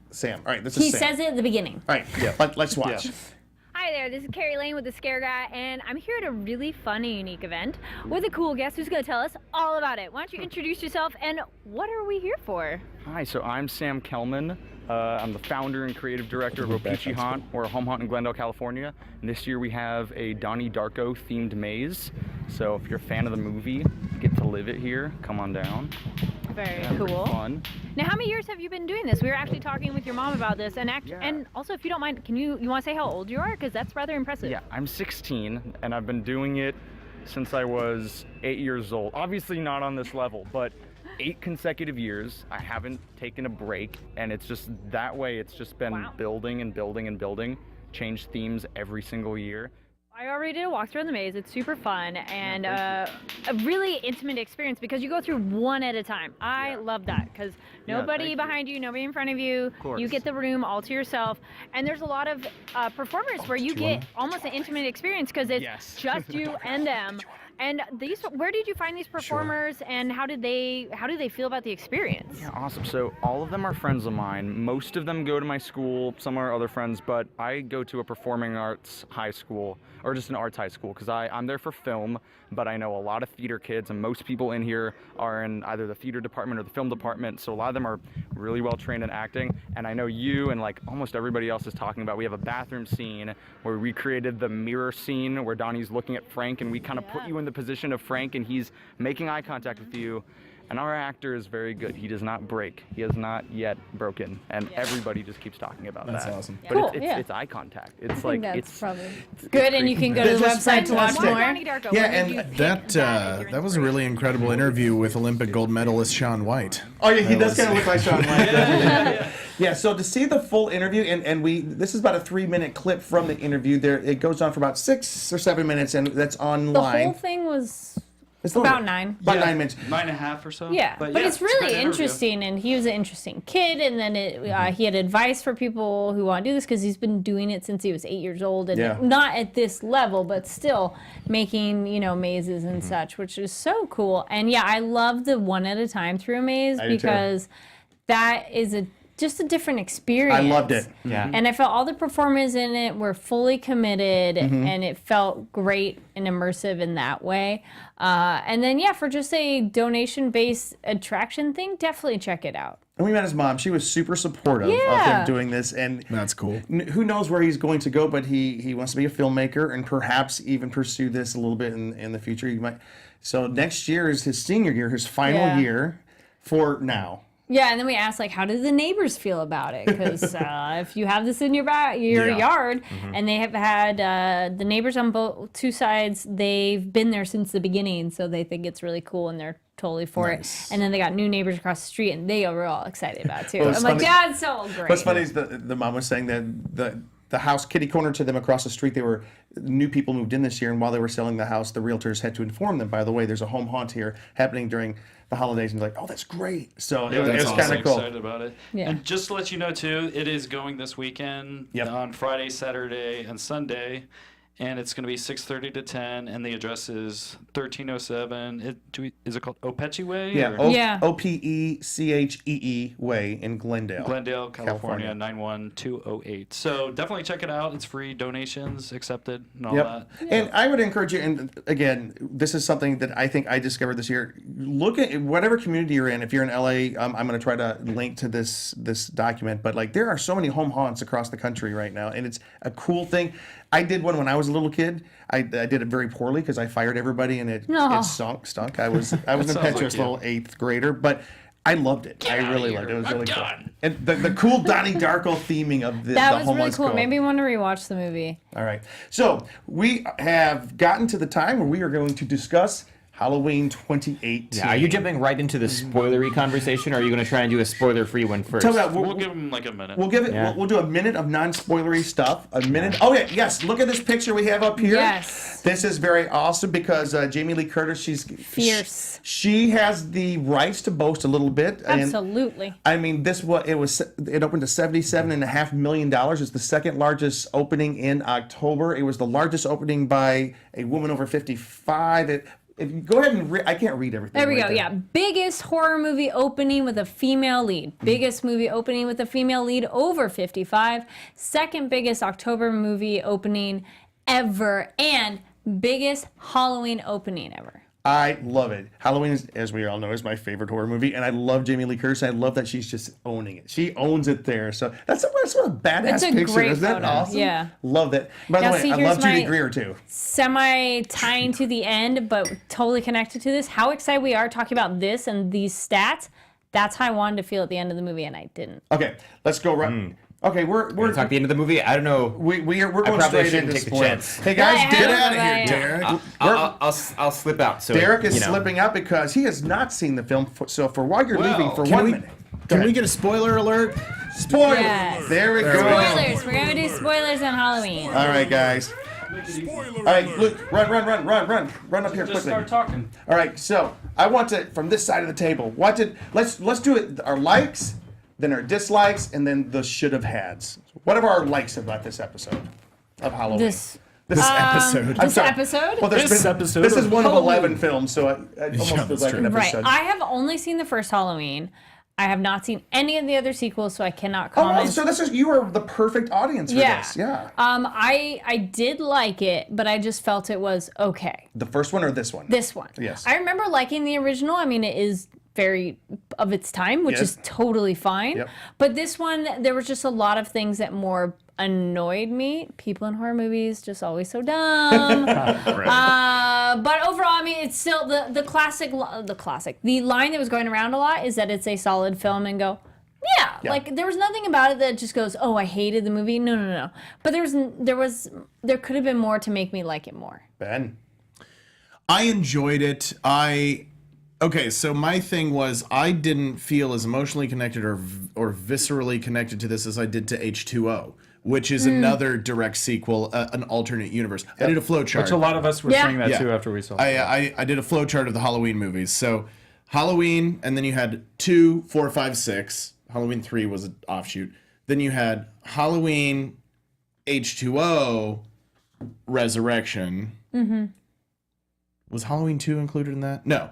Sam. All right, this is He Sam. says it at the beginning. All right, let's watch. Yeah. Hi there, this is Kari Lane with The Scare Guy, and I'm here at a really fun and unique event with a cool guest who's going to tell us all about it. Why don't you introduce yourself, and what are we here for? Hi, so I'm Sam Kelman. I'm the founder and creative director of Opeachy Haunt. We're a home haunt in Glendale, California. And this year we have a Donnie Darko themed maze. So if you're a fan of the movie, you get to live it here. Come on down. Very Pretty cool. fun. Now, how many years have you been doing this? We were actually talking with your mom about this, and and also, if you don't mind, you want to say how old you are? Because that's rather impressive. Yeah, I'm 16 and I've been doing it since I was 8 years old. Obviously not on this level, but 8 consecutive years. I haven't taken a break, and it's just that way. It's just been building and building and building. Change themes every single year. I already did a walkthrough on the maze. It's super fun and a really intimate experience because you go through one at a time. I love that because nobody behind you, nobody in front of you. You get the room all to yourself. And there's a lot of performers where you get almost an intimate experience because it's just you and them. And where did you find these performers, and how do they feel about the experience? Yeah, awesome. So all of them are friends of mine. Most of them go to my school. Some are other friends, but I go to a performing arts high school, or just an arts high school, because I'm there for film. But I know a lot of theater kids, and most people in here are in either the theater department or the film department. So a lot of them are really well trained in acting. And I know you and like almost everybody else is talking about. We have a bathroom scene where we created the mirror scene where Donnie's looking at Frank, and we kind of put you in the position of Frank, and he's making eye contact with you. And our actor is very good. He does not break. He has not yet broken. And everybody just keeps talking about that. That's awesome. But Cool, it's eye contact. It's I think like, that's it's probably good, and you can go to the That's website to watch fantastic. more. Yeah, and that was a really incredible interview with Olympic gold medalist Shaun White. Oh yeah, he That does was- kind of look like Shaun White. Yeah, so to see the full interview, and this is about a 3-minute clip from the interview. There, it goes on for about 6 or 7 minutes, and that's The online. whole thing was It's a little about bit- 9. About 9 minutes. 9.5 or so. Yeah, but it's a really great interview. interesting, and he was an interesting kid, and then he had advice for people who want to do this because he's been doing it since he was 8 years old, and Yeah. not at this level, but still making mazes and such, which is so cool. And yeah, I love the one at a time through a maze I do too. because that is just a different experience. I loved it. Yeah. And I felt all the performers in it were fully committed, and it felt great and immersive in that way. And then, for just a donation-based attraction thing, definitely check it out. And we met his mom. She was super supportive of Yeah. him doing this, and That's cool. who knows where he's going to go, but he wants to be a filmmaker and perhaps even pursue this a little bit in the future. He might. So next year is his senior year, his final year for now. Yeah, and then we asked, how do the neighbors feel about it? Because if you have this in your yard, and they have had the neighbors on two sides, they've been there since the beginning, so they think it's really cool, and they're totally for it. And then they got new neighbors across the street, and they were all excited about it, too. Well, I'm it's like, funny- that's so great. What's funny is the mom was saying that the house kitty corner to them across the street, new people moved in this year, and while they were selling the house, the realtors had to inform them, by the way, there's a home haunt here happening during the holidays, and they're like, oh, that's great. So it was kind of cool. Excited about it. Yeah. And just to let you know too, it is going this weekend on Friday, Saturday, and Sunday, and it's going to be 6:30 to 10, and the address is 1307. Is it called Opechee Way? Yeah, or- OPECHEE Way in Glendale. Glendale, California, 91208. So definitely check it out. It's free, donations accepted, and all that. And I would encourage you, and again, this is something that I think I discovered this year. Look at whatever community you're in. If you're in LA, I'm going to try to link to this document, but there are so many home haunts across the country right now, and it's a cool thing. I did one when I was a little kid. I did it very poorly because I fired everybody, and it stunk. I was an impetuous little 8th grader, but I loved it. I really loved it. It was really cool. And the cool Donnie Darko theming of this. That the was home really haunts cool. Made me want to rewatch the movie. All right. So we have gotten to the time where we are going to discuss Halloween 2018. Yeah, are you jumping right into the spoilery conversation, or are you going to try and do a spoiler-free one first? Tell me that, We'll give them like a minute. We'll give it. We'll do a minute of non-spoilery stuff. A minute. Oh yeah, yes. Look at this picture we have up here. Yes. This is very awesome because Jamie Lee Curtis. She's Fierce. She has the rights to boast a little bit. Absolutely. And, I mean, it opened to $77.5 million. It's the second largest opening in October. It was the largest opening by a woman over 55. If you go ahead and I can't read everything. There we right go. Yeah. Biggest horror movie opening with a female lead. Biggest movie opening with a female lead over 55. Second biggest October movie opening ever. And biggest Halloween opening ever. I love it. Halloween, as we all know, is my favorite horror movie, and I love Jamie Lee Curtis. I love that she's just owning it. She owns it there. So that's a badass It's a picture. great Isn't that photo. awesome? Yeah. Love that. By Now, the way, see, I here's love Judy my- Greer too. Semi tying to the end, but totally connected to this. How excited we are talking about this and these stats. That's how I wanted to feel at the end of the movie, and I didn't. Okay, let's go right. Okay, we're talk the end of the movie. I don't know. we're going probably straight shouldn't into take the spoilers. chance. Hey guys, Yeah, get yeah, out of yeah, here, yeah. Derek. I'll slip out. So Derek is you know. slipping out because he has not seen the film. So for while you're leaving for can 1 we- minute. Can we get a spoiler alert? Spoilers? Yes. There we go. Spoilers. We're going to do spoilers on Halloween. All right, guys. All right, Luke, run up here Just quickly. start talking. All right, so I want to from this side of the table. Let's do it. Our likes, then our dislikes, and then the should have hads. What are our likes about this episode of Halloween? This episode. I'm this sorry. episode? Well, This episode This is of one of Halloween. 11 films, so it almost feels like an Right. episode. I have only seen the first Halloween. I have not seen any of the other sequels, so I cannot comment. so you are the perfect audience for this. Yeah. I did like it, but I just felt it was okay. The first one or this one? This one. Yes. I remember liking the original. I mean, it is very of its time, which Yes. is totally fine. Yep. But this one, there was just a lot of things that more annoyed me. People in horror movies just always so dumb. But overall, I mean, it's still the classic. The line that was going around a lot is that it's a solid film, and go, yeah. Like there was nothing about it that just goes, oh, I hated the movie. No. But there could have been more to make me like it more. Ben. I enjoyed it. Okay, so my thing was I didn't feel as emotionally connected or viscerally connected to this as I did to H2O, which is another direct sequel, an alternate universe. I did a flow chart. Which a lot of us were saying that too after we saw it. I did a flow chart of the Halloween movies. So Halloween, and then you had 2, 4, 5, 6. Halloween 3 was an offshoot. Then you had Halloween, H2O, Resurrection. Mm-hmm. Was Halloween 2 included in that? No.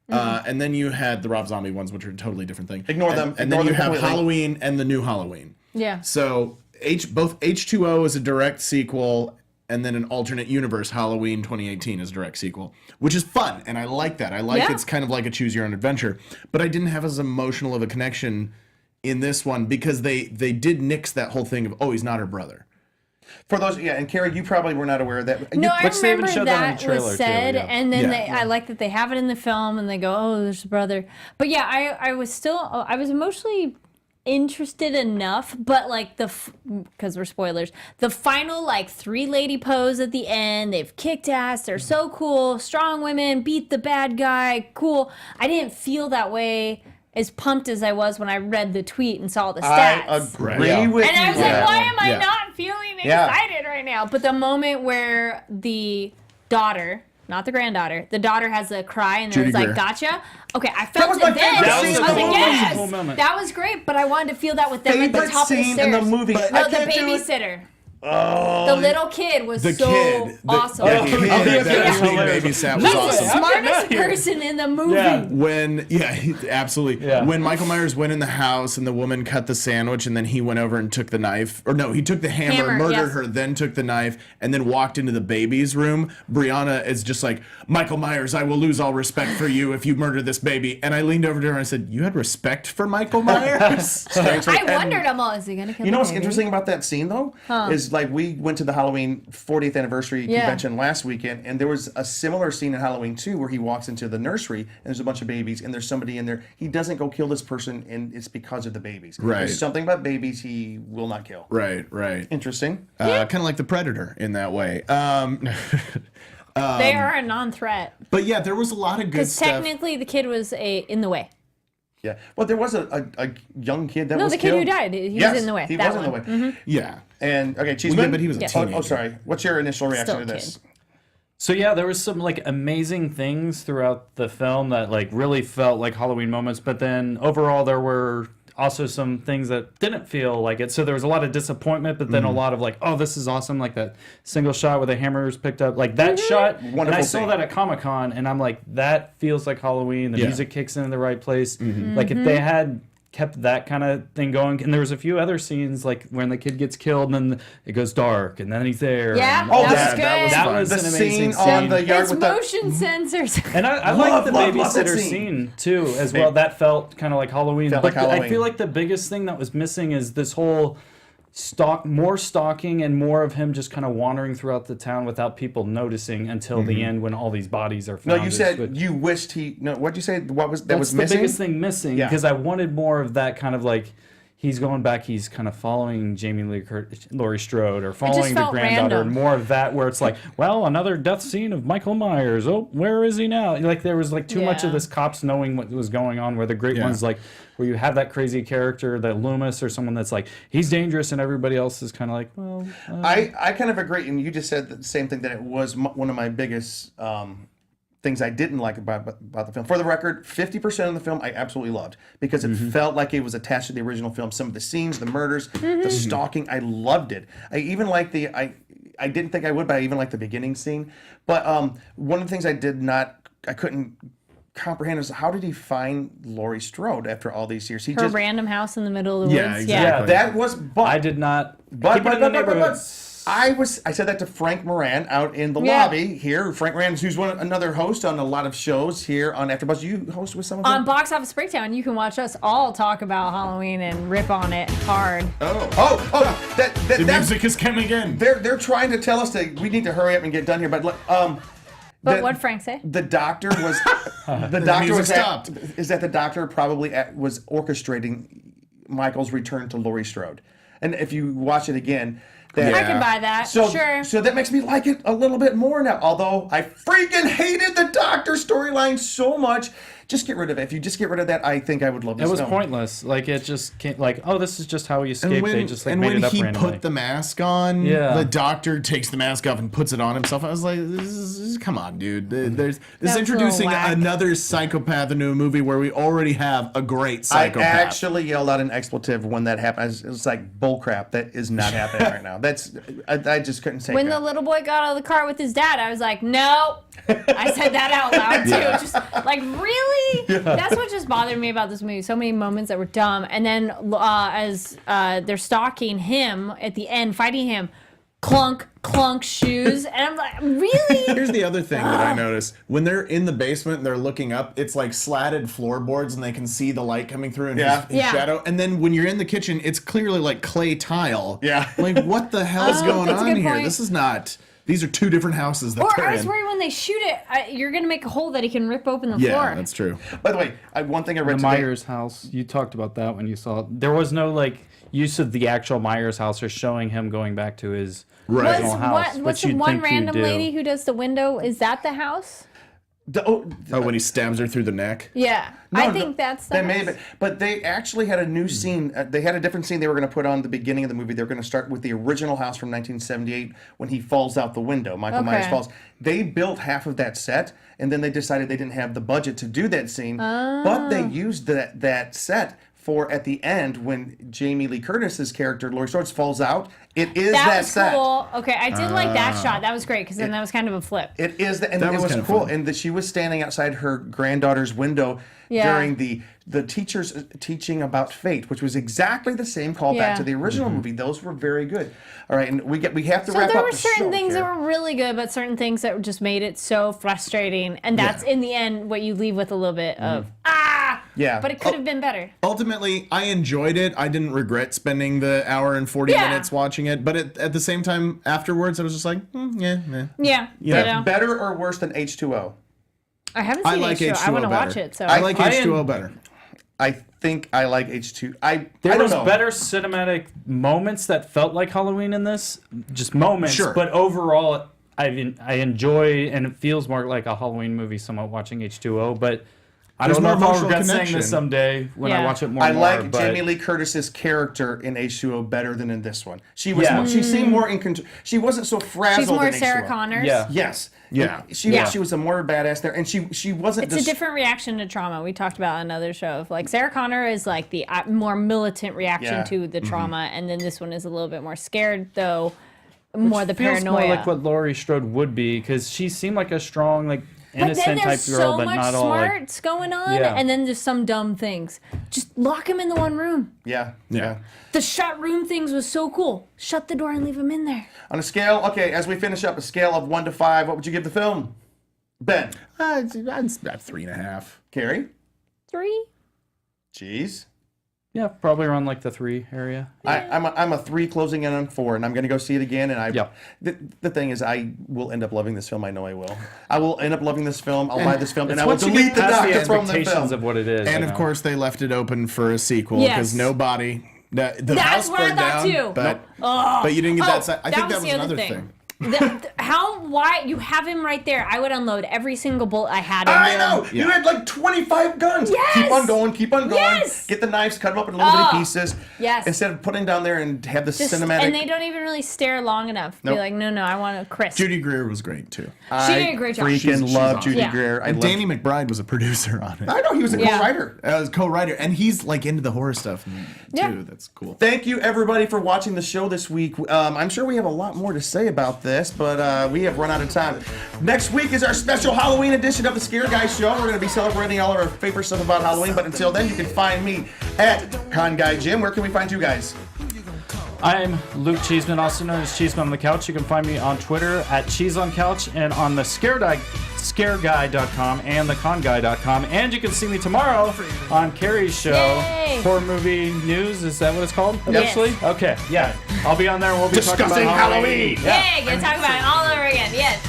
And then you had the Rob Zombie ones, which are a totally different thing. Ignore them. And then you have Halloween and the new Halloween. Yeah. So both H2O is a direct sequel, and then an alternate universe, Halloween 2018, is a direct sequel, which is fun, and I like that. I like it's kind of like a choose your own adventure. But I didn't have as emotional of a connection in this one because they did nix that whole thing of, oh, he's not her brother. For those, and Kari, you probably were not aware of that. No, I Which they even remember showed that on that the trailer was too, said, yeah. and then I like that they have it in the film, and they go, "Oh, there's a brother." But yeah, I was emotionally interested enough, but like because we're spoilers, the final like 3-lady pose at the end, they've kicked ass, they're so cool, strong women beat the bad guy, cool. I didn't feel that way. As pumped as I was when I read the tweet and saw the stats. I agree with you. And I was like, why am I not feeling Yeah. excited right now? But the moment where the daughter, not the granddaughter, the daughter has a cry and Judy it's like, Greer. gotcha. Okay, I felt was it my then. favorite I was scene like, in the movie. yes, That was a cool moment. that was great, but I wanted to feel that with them at the Favorite top of the scene stairs. in the movie. No, I the can't do it. babysitter. Oh, The little kid was so awesome. The kid that was being hilarious. babysat was He's awesome. the smartest person in the movie. Yeah. Absolutely. Yeah. When Michael Myers went in the house and the woman cut the sandwich and then he went over and took the knife, or no, he took the hammer, murdered yes. her, then took the knife, and then walked into the baby's room. Brianna is just like, Michael Myers, I will lose all respect for you if you murder this baby. And I leaned over to her and I said, you had respect for Michael Myers? I wondered, is he going to kill You know the what's baby? interesting about that scene though is like we went to the Halloween 40th anniversary convention last weekend, and there was a similar scene in Halloween 2 where he walks into the nursery and there's a bunch of babies and there's somebody in there. He doesn't go kill this person, and it's because of the babies. Right. There's something about babies he will not kill. Right. Interesting. Kind of like the Predator in that way. They are a non-threat. But yeah, there was a lot of good Because stuff. technically the kid was in the way. Yeah. Well, there was a young kid that No, was the kid killed. who died. He Yes, was in the way. He That was in the one. way. Yeah. And okay, Cheeseman. Yeah, but he was a teenager. Oh, sorry. What's your initial reaction Still to a this? kid. So yeah, there was some like amazing things throughout the film that like really felt like Halloween moments, but then overall there were also some things that didn't feel like it. So there was a lot of disappointment, but then a lot of like, oh, this is awesome, like that single shot where the hammer is picked up, like that shot. Wonderful and I saw scene. that at Comic-Con, and I'm like, that feels like Halloween. The Yeah. music kicks in the right place. Like if they had kept that kind of thing going, and there was a few other scenes like when the kid gets killed and then it goes dark and then he's there. Yeah, and that was yeah, good. that fun. was The an amazing scene on scene. the yard It's with the motion sensors. And I Love, like the love that babysitter scene. scene too, as well. That felt kind of like Halloween. Felt But like Halloween. I feel like the biggest thing that was missing is this whole more stalking and more of him just kind of wandering throughout the town without people noticing until the end when all these bodies are No, found. you is said what- you wished he. No, what'd you say? What was that that's was the missing? biggest thing missing Yeah. because I wanted more of that kind of like he's going back, he's kind of following Laurie Strode or following the felt granddaughter, random. more of that where it's like, well, another death scene of Michael Myers. Oh, where is he now? Like there was like too much of this cops knowing what was going on, where the great ones like where you have that crazy character, that Loomis or someone that's like, he's dangerous, and everybody else is kind of like, well. I kind of agree, and you just said the same thing, that it was one of my biggest things I didn't like about the film. For the record, 50% of the film I absolutely loved because it felt like it was attached to the original film. Some of the scenes, the murders, the stalking, I loved it. I even liked I didn't think I would, but I even liked the beginning scene. But one of the things I couldn't comprehend is how did he find Laurie Strode after all these years? Her random house in the middle of the woods. Exactly. Yeah, that was. But I did not. But I said that to Frank Moran out in the lobby here. Frank Moran, who's another host on a lot of shows here on AfterBuzz. You host with someone On Box Office Breakdown, you can watch us all talk about Halloween and rip on it hard. The music is coming in. They're trying to tell us that we need to hurry up and get done here. But But what'd Frank say? The doctor was is that the doctor probably was orchestrating Michael's return to Laurie Strode. And if you watch it again, I can buy that. Sure. So that makes me like it a little bit more now. Although I freaking hated the doctor storyline so much. Just get rid of it. If you just get rid of that, I think I would love this It was film. pointless. Like it just can't. Like, oh, this is just how he escaped. They just like made it up randomly. And when he put the mask on, the doctor takes the mask off and puts it on himself. I was like, come on, dude. This is introducing another psychopath into a movie where we already have a great psychopath. I actually yelled out an expletive when that happened. It was like bullcrap. That is not happening right now. I just couldn't say When that. the little boy got out of the car with his dad, I was like, no. I said that out loud too. Just like, really? That's what just bothered me about this movie. So many moments that were dumb. And then as they're stalking him at the end, fighting him, clunk, clunk shoes. And I'm like, really? Here's the other thing that I noticed. When they're in the basement and they're looking up, it's like slatted floorboards and they can see the light coming through in his shadow. And then when you're in the kitchen, it's clearly like clay tile. Yeah. Like, what the hell is going that's a on good here? point. This is not... These are two different houses that Or they're I was in. worried when they shoot it, you're going to make a hole that he can rip open the floor. Yeah, that's true. By the way, one thing I read The today. Myers house. You talked about that when you saw it. There was no like use of the actual Myers house or showing him going back to his original house. What's the one random lady who does the window? Is that the house? When he stabs her through the neck? Yeah. I think that's the That may have been, but they actually had a new scene. They had a different scene they were going to put on the beginning of the movie. They were going to start with the original house from 1978 when he falls out the window. Michael Myers falls. They built half of that set, and then they decided they didn't have the budget to do that scene. But they used that set for at the end when Jamie Lee Curtis's character Laurie Strode falls out. It is that was set. Cool. Okay, I did like that shot. That was great because then that was kind of a flip. It is, and That it was was kind of cool. fun. And that she was standing outside her granddaughter's window during the teachers teaching about fate, which was exactly the same callback to the original movie. Those were very good. All right, and we have to wrap up. So there were the certain show things here. that were really good, but certain things that just made it so frustrating. And that's in the end what you leave with a little bit of Yeah. But it could have been better. Ultimately, I enjoyed it. I didn't regret spending the hour and 40 minutes watching it. But at the same time, afterwards, I was just like, Yeah. Ditto. Better or worse than H2O? I haven't I seen like H2O. I want to H2O watch better. it. So I like H2O better. I think I like H2. I There don't was know. better cinematic moments that felt like Halloween in this, just moments. Sure. But overall, I enjoy, and it feels more like a Halloween movie. Somewhat watching H2O, but I There's don't know more if I'll emotional regret saying connection. this someday when I watch it more. I and like more, but Jamie Lee Curtis's character in H2O better than in this one. She was Yeah. she seemed more in control. She wasn't so frazzled. she's more in Sarah H2O. Connors. Yeah. Yes. Yeah. She was a more badass there, and she wasn't. It's a different reaction to trauma. We talked about on another show. Of like Sarah Connor is like the more militant reaction to the trauma, and then this one is a little bit more scared, though more the feels paranoia. more like what Laurie Strode would be, because she seemed like a strong, like But then innocent type there's girl, so but much not all like. smarts going on, Yeah. and then there's some dumb things. Just lock him in the one room. Yeah. The shut room things was so cool. Shut the door and leave him in there. On a scale, okay, as we finish up, a scale of 1 to 5, what would you give the film? Ben. It's about 3.5. Carrie. 3. Jeez. Yeah, probably around like the 3 area. I'm a 3 closing in on 4, and I'm going to go see it again. And Yeah. the thing is, I will end up loving this film. I know I will. I will end up loving this film. I'll buy this film, and It's I will once you delete get the past doctor from the expectations film. of what it is. And you of know. course, they left it open for a sequel Yes. because nobody The That's house what I burned thought down, too. but you didn't get that side. I think was that was the other another thing. thing. Why you have him right there? I would unload every single bullet I had. I know. You had like 25 guns. Yes! Keep on going. Keep on going. Yes! Get the knives, cut them up in little bitty pieces. Yes. Instead of putting down there and have the cinematic. And they don't even really stare long enough. Nope. Be like, no, I want a crisp. Judy Greer was great too. She did a great job. Freaking love awesome. Judy Greer. And Danny McBride was a producer on it. I know he was a co-writer. I was co-writer, and he's like into the horror stuff too. That's cool. Thank you everybody for watching the show this week. I'm sure we have a lot more to say about this, but we have run out of time. Next week is our special Halloween edition of the Scare Guy Show. We're going to be celebrating all of our favorite stuff about Halloween, but until then, you can find me at Con Guy Jim. Where can we find you guys? I'm Luke Cheeseman, also known as Cheeseman on the Couch. You can find me on Twitter at CheeseOnCouch and on the ScareGuy.com and theConGuy.com. And you can see me tomorrow on Kari's show, Yay! Horror Movie News. Is that what it's called? Yes. Officially? Okay, yeah. I'll be on there and we'll be talking Discussing about Halloween. Yay, gonna talk about it all over again. Yes.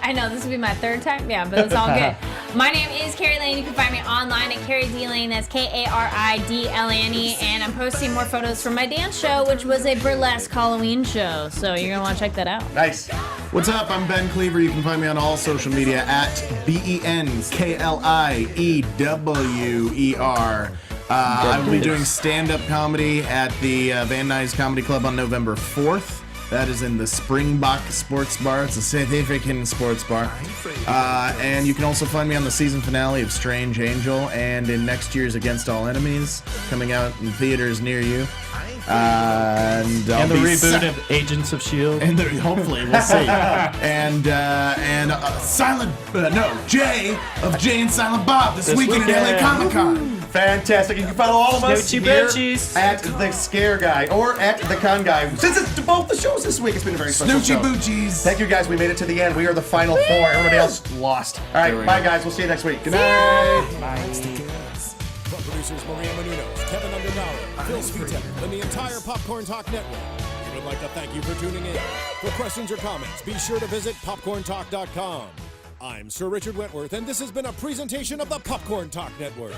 I know this will be my third time. Yeah, but it's all good. My name is Kari Lane. You can find me online at Kari D Lane. That's KARIDLANE. And I'm posting more photos from my dance show, which was a burlesque Halloween show. So you're gonna want to check that out. Nice. What's up? I'm Ben Kliewer. You can find me on all social media at BENKLIEWER. I will be doing stand-up comedy at the Van Nuys Comedy Club on November 4th. That is in the Springbok Sports Bar. It's a significant sports bar. And you can also find me on the season finale of Strange Angel and in next year's Against All Enemies, coming out in theaters near you. And the reboot of Agents of S.H.I.E.L.D. And hopefully, we'll see. Jay of Jay and Silent Bob this weekend at LA Comic-Con. Fantastic. You can follow all of us Snoochie here Boochies. at The Scare Guy or at The Con Guy. Since it's both the shows this week, it's been a very special show. Snoochie Boochies. Thank you guys. We made it to the end. We are the final four. Everybody else lost. All right. Bye, guys. We'll see you next week. Good night. From producers Maria Menounos, Kevin Undergaro, Phil Svitek, and the entire Popcorn Talk Network, we would like to thank you for tuning in. For questions or comments, be sure to visit popcorntalk.com. I'm Sir Richard Wentworth, and this has been a presentation of the Popcorn Talk Network.